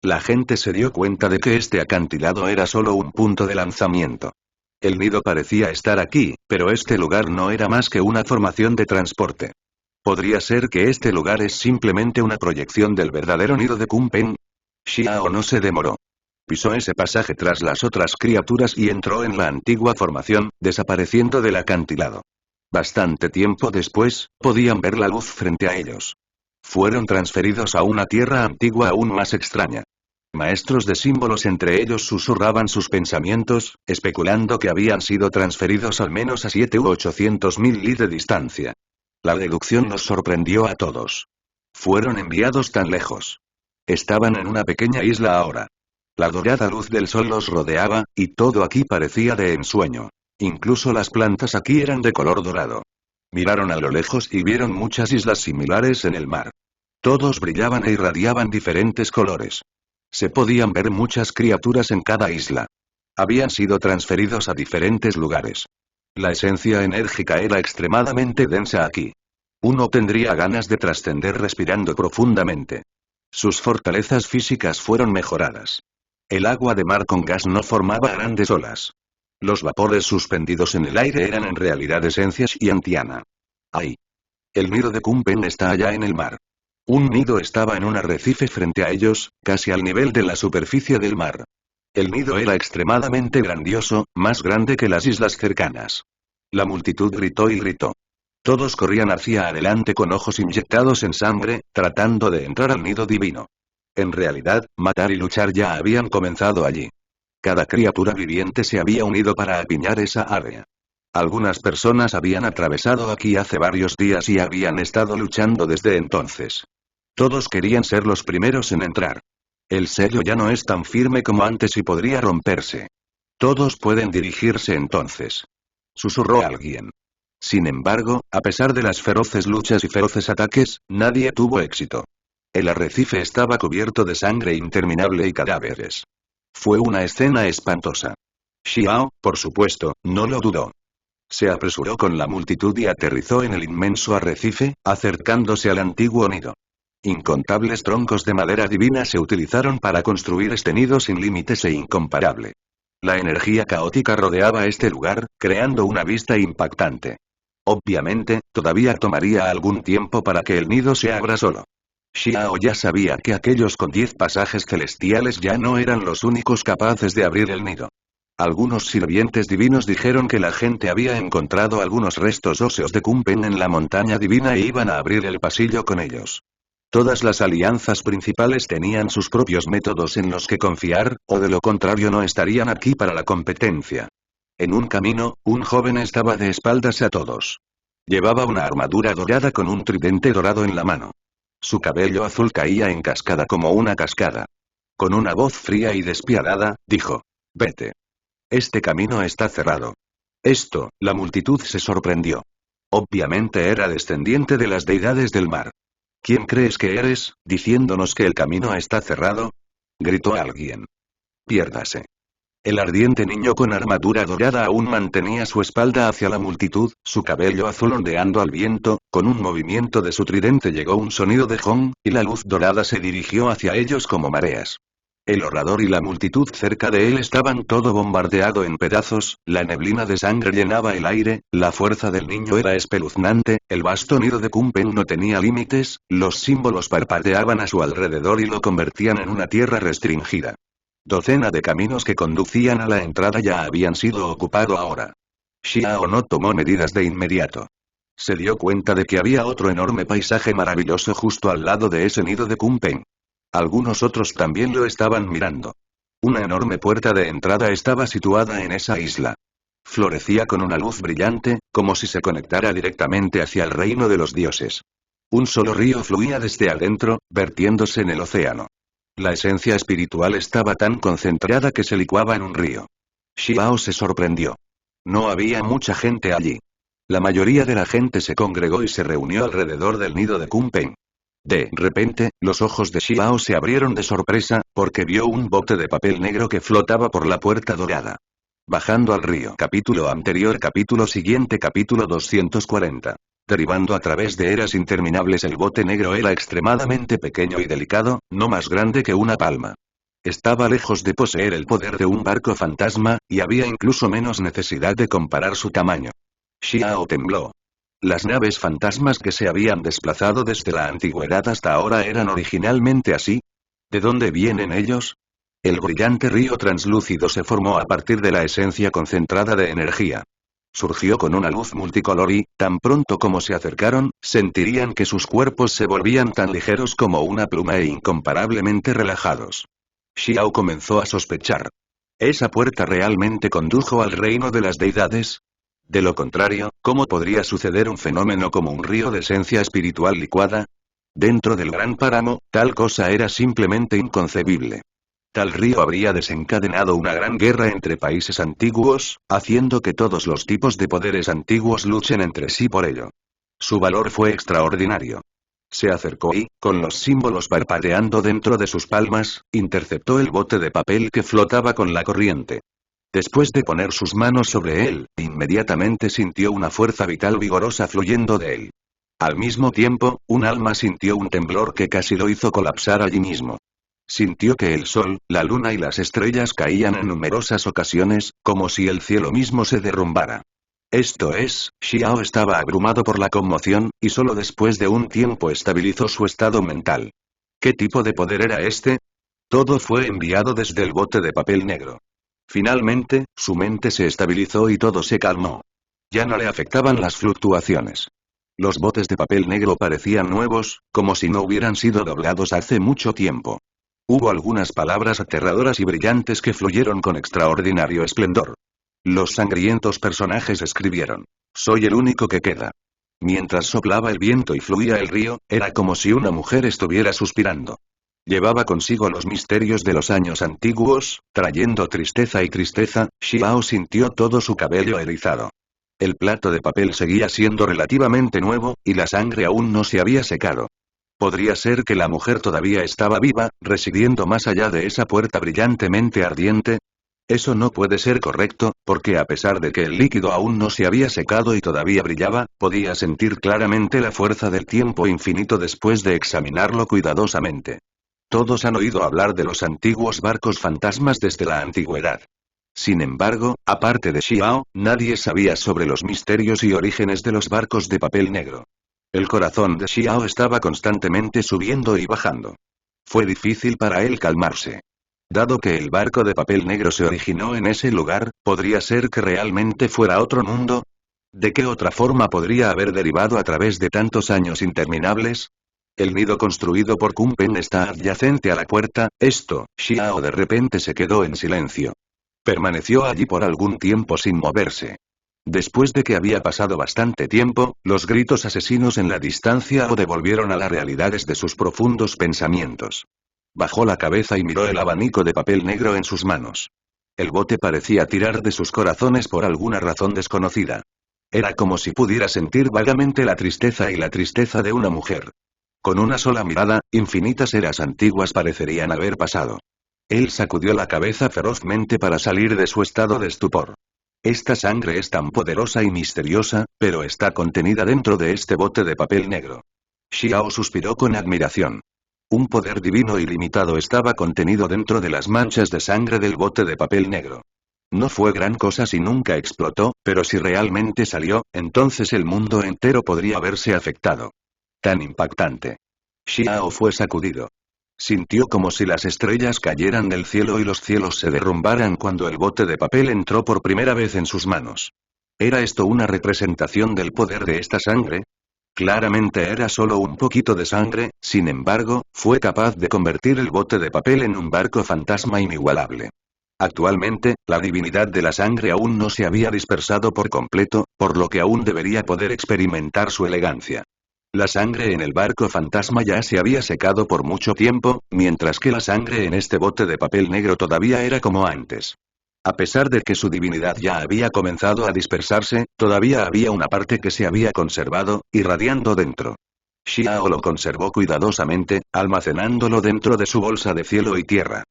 La gente se dio cuenta de que este acantilado era solo un punto de lanzamiento. El nido parecía estar aquí, pero este lugar no era más que una formación de transporte. ¿Podría ser que este lugar es simplemente una proyección del verdadero nido de Kunpeng? Xiao no se demoró. Pisó ese pasaje tras las otras criaturas y entró en la antigua formación, desapareciendo del acantilado. Bastante tiempo después, podían ver la luz frente a ellos. Fueron transferidos a una tierra antigua aún más extraña. Maestros de símbolos entre ellos susurraban sus pensamientos, especulando que habían sido transferidos al menos a 7 u 800.000 li de distancia. La deducción nos sorprendió a todos. Fueron enviados tan lejos. Estaban en una pequeña isla ahora. La dorada luz del sol los rodeaba, y todo aquí parecía de ensueño. Incluso las plantas aquí eran de color dorado. Miraron a lo lejos y vieron muchas islas similares en el mar. Todos brillaban e irradiaban diferentes colores. Se podían ver muchas criaturas en cada isla. Habían sido transferidos a diferentes lugares. La esencia enérgica era extremadamente densa aquí. Uno tendría ganas de trascender respirando profundamente. Sus fortalezas físicas fueron mejoradas. El agua de mar con gas no formaba grandes olas. Los vapores suspendidos en el aire eran en realidad esencias y antiana. ¡Ay! El nido de Kumpen está allá en el mar. Un nido estaba en un arrecife frente a ellos, casi al nivel de la superficie del mar. El nido era extremadamente grandioso, más grande que las islas cercanas. La multitud gritó y gritó. Todos corrían hacia adelante con ojos inyectados en sangre, tratando de entrar al nido divino. En realidad, matar y luchar ya habían comenzado allí. Cada criatura viviente se había unido para apiñar esa área. Algunas personas habían atravesado aquí hace varios días y habían estado luchando desde entonces. Todos querían ser los primeros en entrar. El sello ya no es tan firme como antes y podría romperse. Todos pueden dirigirse entonces. Susurró alguien. Sin embargo, a pesar de las feroces luchas y feroces ataques, nadie tuvo éxito. El arrecife estaba cubierto de sangre interminable y cadáveres. Fue una escena espantosa. Xiao, por supuesto, no lo dudó. Se apresuró con la multitud y aterrizó en el inmenso arrecife, acercándose al antiguo nido. Incontables troncos de madera divina se utilizaron para construir este nido sin límites e incomparable. La energía caótica rodeaba este lugar, creando una vista impactante. Obviamente, todavía tomaría algún tiempo para que el nido se abra solo. Xiao ya sabía que aquellos con 10 pasajes celestiales ya no eran los únicos capaces de abrir el nido. Algunos sirvientes divinos dijeron que la gente había encontrado algunos restos óseos de Kumpen en la montaña divina e iban a abrir el pasillo con ellos. Todas las alianzas principales tenían sus propios métodos en los que confiar, o de lo contrario no estarían aquí para la competencia. En un camino, un joven estaba de espaldas a todos. Llevaba una armadura dorada con un tridente dorado en la mano. Su cabello azul caía en cascada como una cascada. Con una voz fría y despiadada, dijo: «Vete. Este camino está cerrado». Esto, la multitud se sorprendió. Obviamente era descendiente de las deidades del mar. «¿Quién crees que eres, diciéndonos que el camino está cerrado?», gritó alguien. «Piérdase». El ardiente niño con armadura dorada aún mantenía su espalda hacia la multitud, su cabello azul ondeando al viento, con un movimiento de su tridente llegó un sonido de gong, y la luz dorada se dirigió hacia ellos como mareas. El orador y la multitud cerca de él estaban todo bombardeado en pedazos, la neblina de sangre llenaba el aire, la fuerza del niño era espeluznante, el vasto nido de Kumpen no tenía límites, los símbolos parpadeaban a su alrededor y lo convertían en una tierra restringida. Docena de caminos que conducían a la entrada ya habían sido ocupados ahora. Xiao no tomó medidas de inmediato. Se dio cuenta de que había otro enorme paisaje maravilloso justo al lado de ese nido de Kumpen. Algunos otros también lo estaban mirando. Una enorme puerta de entrada estaba situada en esa isla. Florecía con una luz brillante, como si se conectara directamente hacia el reino de los dioses. Un solo río fluía desde adentro, vertiéndose en el océano. La esencia espiritual estaba tan concentrada que se licuaba en un río. Xiao se sorprendió. No había mucha gente allí. La mayoría de la gente se congregó y se reunió alrededor del nido de Kumpen. De repente, los ojos de Xiao se abrieron de sorpresa, porque vio un bote de papel negro que flotaba por la puerta dorada. Bajando al río. Capítulo anterior. Capítulo siguiente. Capítulo 240. Derivando a través de eras interminables. El bote negro era extremadamente pequeño y delicado, no más grande que una palma. Estaba lejos de poseer el poder de un barco fantasma, y había incluso menos necesidad de comparar su tamaño. Xiao tembló. Las naves fantasmas que se habían desplazado desde la antigüedad hasta ahora eran originalmente así. ¿De dónde vienen ellos? El brillante río translúcido se formó a partir de la esencia concentrada de energía. Surgió con una luz multicolor y, tan pronto como se acercaron, sentirían que sus cuerpos se volvían tan ligeros como una pluma e incomparablemente relajados. Xiao comenzó a sospechar. ¿Esa puerta realmente condujo al reino de las deidades? De lo contrario, ¿cómo podría suceder un fenómeno como un río de esencia espiritual licuada? Dentro del gran páramo, tal cosa era simplemente inconcebible. Tal río habría desencadenado una gran guerra entre países antiguos, haciendo que todos los tipos de poderes antiguos luchen entre sí por ello. Su valor fue extraordinario. Se acercó y, con los símbolos parpadeando dentro de sus palmas, interceptó el bote de papel que flotaba con la corriente. Después de poner sus manos sobre él, inmediatamente sintió una fuerza vital vigorosa fluyendo de él. Al mismo tiempo, un alma sintió un temblor que casi lo hizo colapsar allí mismo. Sintió que el sol, la luna y las estrellas caían en numerosas ocasiones, como si el cielo mismo se derrumbara. Esto es, Xiao estaba abrumado por la conmoción, y solo después de un tiempo estabilizó su estado mental. ¿Qué tipo de poder era este? Todo fue enviado desde el bote de papel negro. Finalmente, su mente se estabilizó y todo se calmó. Ya no le afectaban las fluctuaciones. Los botes de papel negro parecían nuevos, como si no hubieran sido doblados hace mucho tiempo. Hubo algunas palabras aterradoras y brillantes que fluyeron con extraordinario esplendor. Los sangrientos personajes escribieron: «Soy el único que queda». Mientras soplaba el viento y fluía el río, era como si una mujer estuviera suspirando. Llevaba consigo los misterios de los años antiguos, trayendo tristeza y tristeza. Xiao sintió todo su cabello erizado. El plato de papel seguía siendo relativamente nuevo, y la sangre aún no se había secado. ¿Podría ser que la mujer todavía estaba viva, residiendo más allá de esa puerta brillantemente ardiente? Eso no puede ser correcto, porque a pesar de que el líquido aún no se había secado y todavía brillaba, podía sentir claramente la fuerza del tiempo infinito después de examinarlo cuidadosamente. Todos han oído hablar de los antiguos barcos fantasmas desde la antigüedad. Sin embargo, aparte de Xiao, nadie sabía sobre los misterios y orígenes de los barcos de papel negro. El corazón de Xiao estaba constantemente subiendo y bajando. Fue difícil para él calmarse. Dado que el barco de papel negro se originó en ese lugar, ¿podría ser que realmente fuera otro mundo? ¿De qué otra forma podría haber derivado a través de tantos años interminables? El nido construido por Kumpen está adyacente a la puerta. Xiao de repente se quedó en silencio. Permaneció allí por algún tiempo sin moverse. Después de que había pasado bastante tiempo, los gritos asesinos en la distancia lo devolvieron a las realidades de sus profundos pensamientos. Bajó la cabeza y miró el abanico de papel negro en sus manos. El bote parecía tirar de sus corazones por alguna razón desconocida. Era como si pudiera sentir vagamente la tristeza y la tristeza de una mujer. Con una sola mirada, infinitas eras antiguas parecerían haber pasado. Él sacudió la cabeza ferozmente para salir de su estado de estupor. Esta sangre es tan poderosa y misteriosa, pero está contenida dentro de este bote de papel negro. Xiao suspiró con admiración. Un poder divino ilimitado estaba contenido dentro de las manchas de sangre del bote de papel negro. No fue gran cosa si nunca explotó, pero si realmente salió, entonces el mundo entero podría verse afectado. Tan impactante. Xiao fue sacudido. Sintió como si las estrellas cayeran del cielo y los cielos se derrumbaran cuando el bote de papel entró por primera vez en sus manos. ¿Era esto una representación del poder de esta sangre? Claramente era solo un poquito de sangre, sin embargo, fue capaz de convertir el bote de papel en un barco fantasma inigualable. Actualmente, la divinidad de la sangre aún no se había dispersado por completo, por lo que aún debería poder experimentar su elegancia. La sangre en el barco fantasma ya se había secado por mucho tiempo, mientras que la sangre en este bote de papel negro todavía era como antes. A pesar de que su divinidad ya había comenzado a dispersarse, todavía había una parte que se había conservado, irradiando dentro. Xiao lo conservó cuidadosamente, almacenándolo dentro de su bolsa de cielo y tierra.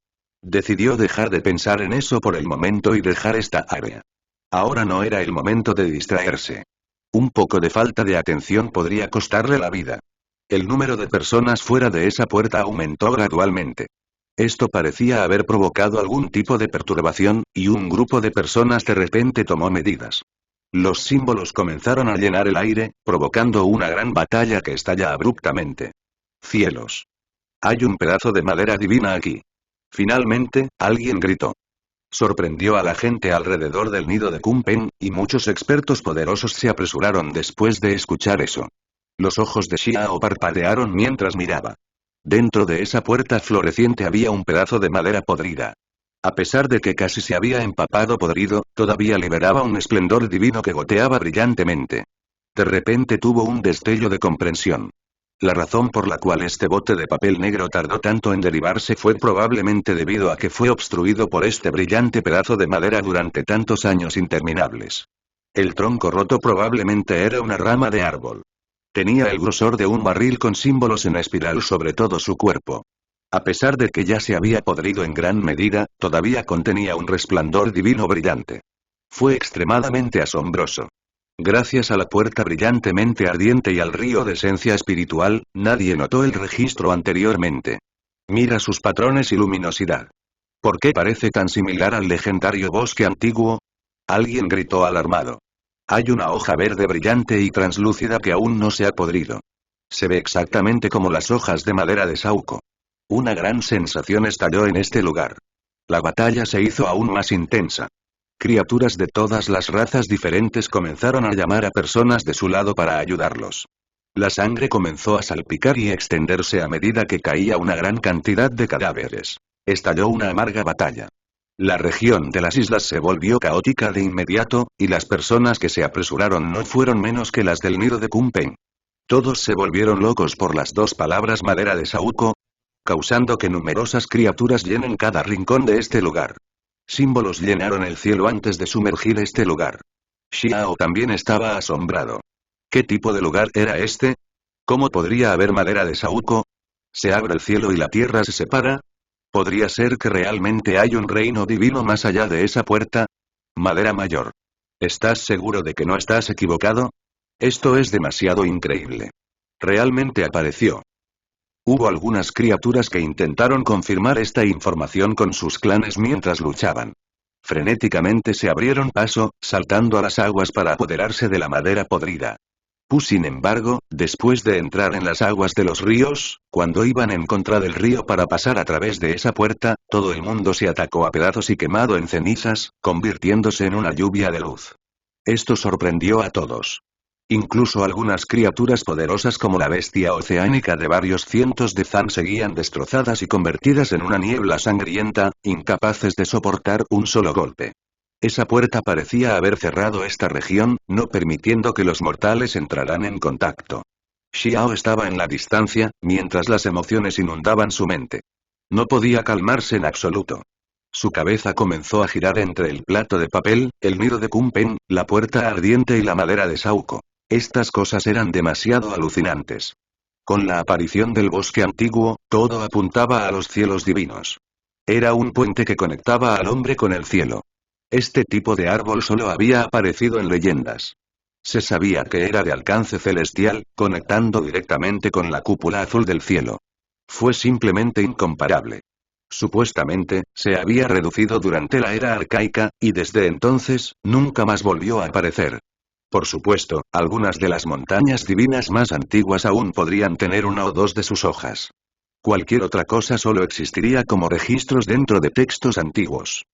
Decidió dejar de pensar en eso por el momento y dejar esta área. Ahora no era el momento de distraerse. Un poco de falta de atención podría costarle la vida. El número de personas fuera de esa puerta aumentó gradualmente. Esto parecía haber provocado algún tipo de perturbación, y un grupo de personas de repente tomó medidas. Los símbolos comenzaron a llenar el aire, provocando una gran batalla que estalla abruptamente. ¡Cielos! Hay un pedazo de madera divina aquí. Finalmente, alguien gritó. Sorprendió a la gente alrededor del nido de Kumpen, y muchos expertos poderosos se apresuraron después de escuchar eso. Los ojos de Xiao parpadearon mientras miraba. Dentro de esa puerta floreciente había un pedazo de madera podrida. A pesar de que casi se había empapado podrido, todavía liberaba un esplendor divino que goteaba brillantemente. De repente tuvo un destello de comprensión. La razón por la cual este bote de papel negro tardó tanto en derivarse fue probablemente debido a que fue obstruido por este brillante pedazo de madera durante tantos años interminables. El tronco roto probablemente era una rama de árbol. Tenía el grosor de un barril con símbolos en espiral sobre todo su cuerpo. A pesar de que ya se había podrido en gran medida, todavía contenía un resplandor divino brillante. Fue extremadamente asombroso. Gracias a la puerta brillantemente ardiente y al río de esencia espiritual, nadie notó el registro anteriormente. Mira sus patrones y luminosidad. ¿Por qué parece tan similar al legendario bosque antiguo? Alguien gritó alarmado. Hay una hoja verde brillante y translúcida que aún no se ha podrido. Se ve exactamente como las hojas de madera de Sauco. Una gran sensación estalló en este lugar. La batalla se hizo aún más intensa. Criaturas de todas las razas diferentes comenzaron a llamar a personas de su lado para ayudarlos. La sangre comenzó a salpicar y extenderse a medida que caía una gran cantidad de cadáveres. Estalló una amarga batalla. La región de las islas se volvió caótica de inmediato, y las personas que se apresuraron no fueron menos que las del nido de Kumpen. Todos se volvieron locos por las dos palabras madera de Sauco, causando que numerosas criaturas llenen cada rincón de este lugar. Símbolos llenaron el cielo antes de sumergir este lugar. Xiao también estaba asombrado. ¿Qué tipo de lugar era este? ¿Cómo podría haber madera de Sauco? ¿Se abre el cielo y la tierra se separa? ¿Podría ser que realmente hay un reino divino más allá de esa puerta? Madera mayor. ¿Estás seguro de que no estás equivocado? Esto es demasiado increíble. Realmente apareció. Hubo algunas criaturas que intentaron confirmar esta información con sus clanes mientras luchaban. Frenéticamente se abrieron paso, saltando a las aguas para apoderarse de la madera podrida. Sin embargo, después de entrar en las aguas de los ríos, cuando iban en contra del río para pasar a través de esa puerta, todo el mundo se atacó a pedazos y quemado en cenizas, convirtiéndose en una lluvia de luz. Esto sorprendió a todos. Incluso algunas criaturas poderosas como la bestia oceánica de varios cientos de Zan seguían destrozadas y convertidas en una niebla sangrienta, incapaces de soportar un solo golpe. Esa puerta parecía haber cerrado esta región, no permitiendo que los mortales entraran en contacto. Xiao estaba en la distancia, mientras las emociones inundaban su mente. No podía calmarse en absoluto. Su cabeza comenzó a girar entre el plato de papel, el nido de Kumpen, la puerta ardiente y la madera de Sauco. Estas cosas eran demasiado alucinantes. Con la aparición del bosque antiguo, todo apuntaba a los cielos divinos. Era un puente que conectaba al hombre con el cielo. Este tipo de árbol solo había aparecido en leyendas. Se sabía que era de alcance celestial, conectando directamente con la cúpula azul del cielo. Fue simplemente incomparable. Supuestamente, se había reducido durante la era arcaica, y desde entonces, nunca más volvió a aparecer. Por supuesto, algunas de las montañas divinas más antiguas aún podrían tener una o dos de sus hojas. Cualquier otra cosa solo existiría como registros dentro de textos antiguos.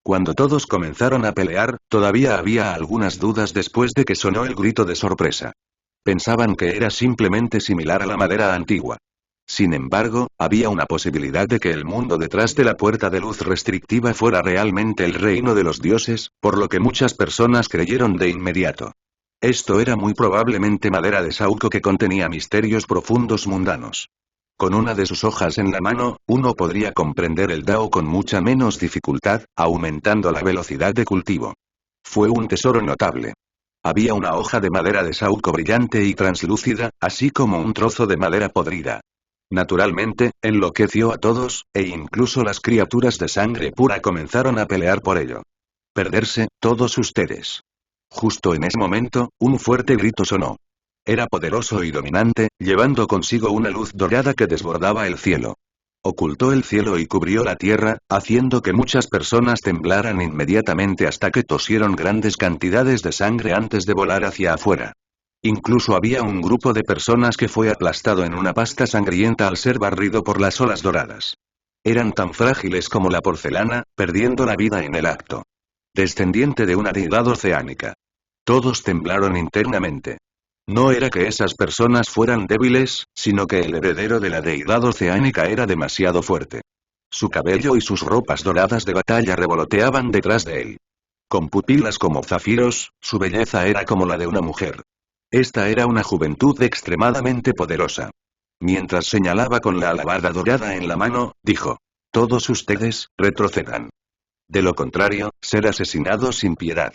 Cuando todos comenzaron a pelear, todavía había algunas dudas después de que sonó el grito de sorpresa. Pensaban que era simplemente similar a la madera antigua. Sin embargo, había una posibilidad de que el mundo detrás de la puerta de luz restrictiva fuera realmente el reino de los dioses, por lo que muchas personas creyeron de inmediato. Esto era muy probablemente madera de Sauco que contenía misterios profundos mundanos. Con una de sus hojas en la mano, uno podría comprender el Dao con mucha menos dificultad, aumentando la velocidad de cultivo. Fue un tesoro notable. Había una hoja de madera de Sauco brillante y translúcida, así como un trozo de madera podrida. Naturalmente, enloqueció a todos, e incluso las criaturas de sangre pura comenzaron a pelear por ello. Perderse, todos ustedes. Justo en ese momento, un fuerte grito sonó. Era poderoso y dominante, llevando consigo una luz dorada que desbordaba el cielo. Ocultó el cielo y cubrió la tierra, haciendo que muchas personas temblaran inmediatamente hasta que tosieron grandes cantidades de sangre antes de volar hacia afuera. Incluso había un grupo de personas que fue aplastado en una pasta sangrienta al ser barrido por las olas doradas. Eran tan frágiles como la porcelana, perdiendo la vida en el acto. Descendiente de una deidad oceánica. Todos temblaron internamente. No era que esas personas fueran débiles, sino que el heredero de la deidad oceánica era demasiado fuerte. Su cabello y sus ropas doradas de batalla revoloteaban detrás de él. Con pupilas como zafiros, su belleza era como la de una mujer. Esta era una juventud extremadamente poderosa. Mientras señalaba con la alabarda dorada en la mano, dijo: «Todos ustedes, retrocedan. De lo contrario, ser asesinados sin piedad».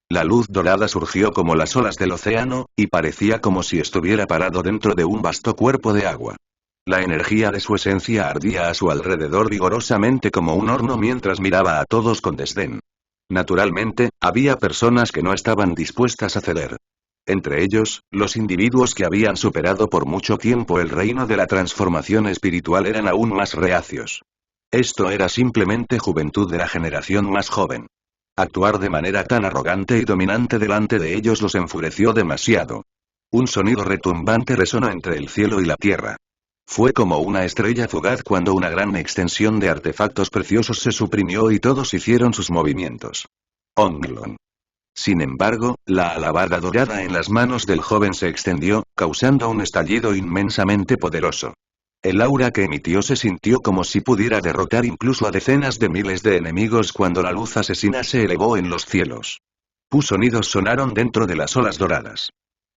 La luz dorada surgió como las olas del océano, y parecía como si estuviera parado dentro de un vasto cuerpo de agua. La energía de su esencia ardía a su alrededor vigorosamente como un horno mientras miraba a todos con desdén. Naturalmente, había personas que no estaban dispuestas a ceder. Entre ellos, los individuos que habían superado por mucho tiempo el reino de la transformación espiritual eran aún más reacios. Esto era simplemente juventud de la generación más joven. Actuar de manera tan arrogante y dominante delante de ellos los enfureció demasiado. Un sonido retumbante resonó entre el cielo y la tierra. Fue como una estrella fugaz cuando una gran extensión de artefactos preciosos se suprimió y todos hicieron sus movimientos. Onglon. Sin embargo, la alabarda dorada en las manos del joven se extendió, causando un estallido inmensamente poderoso. El aura que emitió se sintió como si pudiera derrotar incluso a decenas de miles de enemigos cuando la luz asesina se elevó en los cielos. Sonidos sonaron dentro de las olas doradas.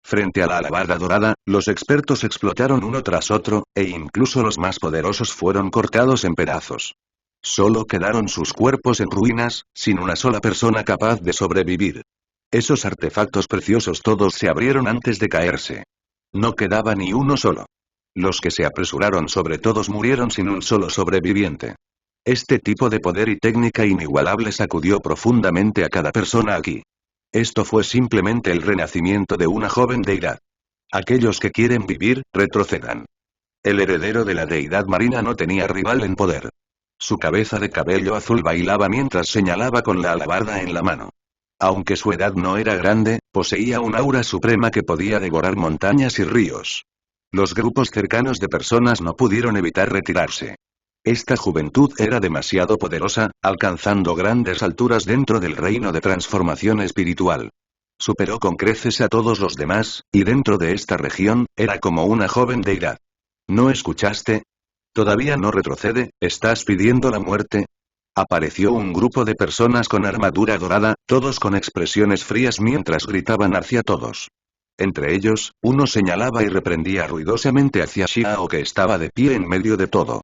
Frente a la alabarda dorada, los expertos explotaron uno tras otro, e incluso los más poderosos fueron cortados en pedazos. Solo quedaron sus cuerpos en ruinas, sin una sola persona capaz de sobrevivir. Esos artefactos preciosos todos se abrieron antes de caerse. No quedaba ni uno solo. Los que se apresuraron sobre todos murieron sin un solo sobreviviente. Este tipo de poder y técnica inigualable sacudió profundamente a cada persona aquí. Esto fue simplemente el renacimiento de una joven deidad. Aquellos que quieren vivir, retrocedan. El heredero de la deidad marina no tenía rival en poder. Su cabeza de cabello azul bailaba mientras señalaba con la alabarda en la mano. Aunque su edad no era grande, poseía un aura suprema que podía devorar montañas y ríos. Los grupos cercanos de personas no pudieron evitar retirarse. Esta juventud era demasiado poderosa, alcanzando grandes alturas dentro del reino de transformación espiritual. Superó con creces a todos los demás, y dentro de esta región, era como una joven deidad. ¿No escuchaste? ¿Todavía no retrocede? ¿Estás pidiendo la muerte? Apareció un grupo de personas con armadura dorada, todos con expresiones frías mientras gritaban hacia todos. Entre ellos, uno señalaba y reprendía ruidosamente hacia Xiao que estaba de pie en medio de todo.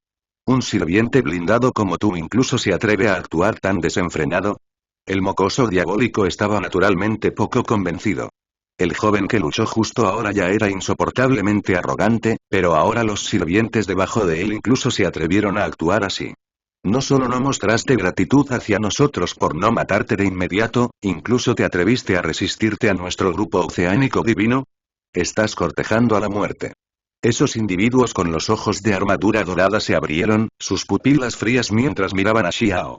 ¿Un sirviente blindado como tú incluso se atreve a actuar tan desenfrenado? El mocoso diabólico estaba naturalmente poco convencido. El joven que luchó justo ahora ya era insoportablemente arrogante, pero ahora los sirvientes debajo de él incluso se atrevieron a actuar así. No solo no mostraste gratitud hacia nosotros por no matarte de inmediato, incluso te atreviste a resistirte a nuestro grupo oceánico divino. Estás cortejando a la muerte. Esos individuos con los ojos de armadura dorada se abrieron, sus pupilas frías mientras miraban a Xiao.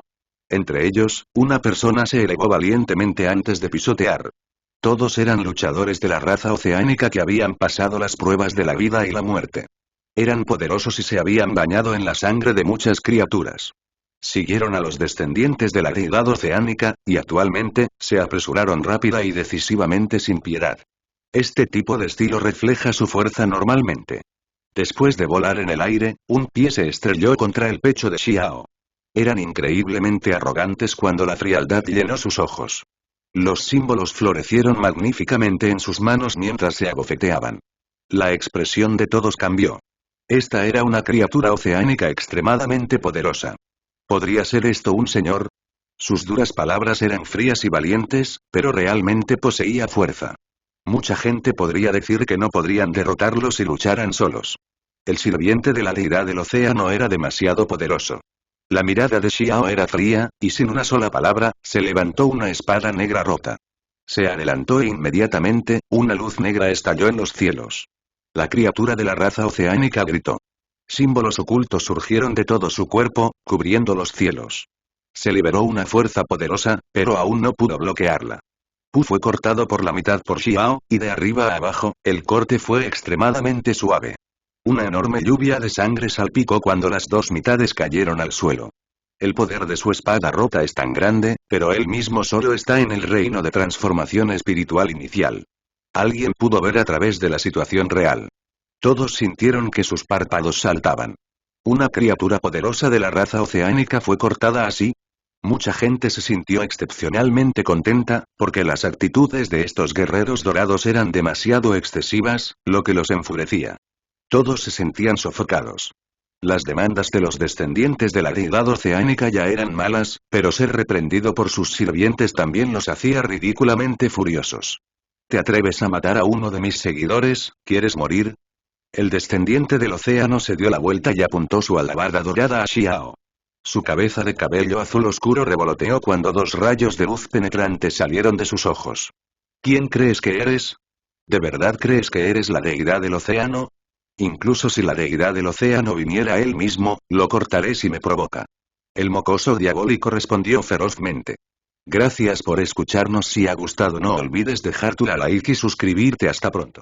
Entre ellos, una persona se elevó valientemente antes de pisotear. Todos eran luchadores de la raza oceánica que habían pasado las pruebas de la vida y la muerte. Eran poderosos y se habían bañado en la sangre de muchas criaturas. Siguieron a los descendientes de la deidad oceánica, y actualmente, se apresuraron rápida y decisivamente sin piedad. Este tipo de estilo refleja su fuerza normalmente. Después de volar en el aire, un pie se estrelló contra el pecho de Xiao. Eran increíblemente arrogantes cuando la frialdad llenó sus ojos. Los símbolos florecieron magníficamente en sus manos mientras se abofeteaban. La expresión de todos cambió. Esta era una criatura oceánica extremadamente poderosa. ¿Podría ser esto un señor? Sus duras palabras eran frías y valientes, pero realmente poseía fuerza. Mucha gente podría decir que no podrían derrotarlo si lucharan solos. El sirviente de la deidad del océano era demasiado poderoso. La mirada de Xiao era fría, y sin una sola palabra, se levantó una espada negra rota. Se adelantó e inmediatamente, una luz negra estalló en los cielos. La criatura de la raza oceánica gritó. Símbolos ocultos surgieron de todo su cuerpo, cubriendo los cielos. Se liberó una fuerza poderosa, pero aún no pudo bloquearla. Pu fue cortado por la mitad por Xiao, y de arriba a abajo, el corte fue extremadamente suave. Una enorme lluvia de sangre salpicó cuando las dos mitades cayeron al suelo. El poder de su espada rota es tan grande, pero él mismo solo está en el reino de transformación espiritual inicial. Alguien pudo ver a través de la situación real. Todos sintieron que sus párpados saltaban. ¿Una criatura poderosa de la raza oceánica fue cortada así? Mucha gente se sintió excepcionalmente contenta, porque las actitudes de estos guerreros dorados eran demasiado excesivas, lo que los enfurecía. Todos se sentían sofocados. Las demandas de los descendientes de la deidad oceánica ya eran malas, pero ser reprendido por sus sirvientes también los hacía ridículamente furiosos. ¿Te atreves a matar a uno de mis seguidores? ¿Quieres morir? El descendiente del océano se dio la vuelta y apuntó su alabarda dorada a Xiao. Su cabeza de cabello azul oscuro revoloteó cuando dos rayos de luz penetrante salieron de sus ojos. ¿Quién crees que eres? ¿De verdad crees que eres la deidad del océano? Incluso si la deidad del océano viniera él mismo, lo cortaré si me provoca. El mocoso diabólico respondió ferozmente. Gracias por escucharnos. Si ha gustado no olvides dejar tu like y suscribirte. Hasta pronto.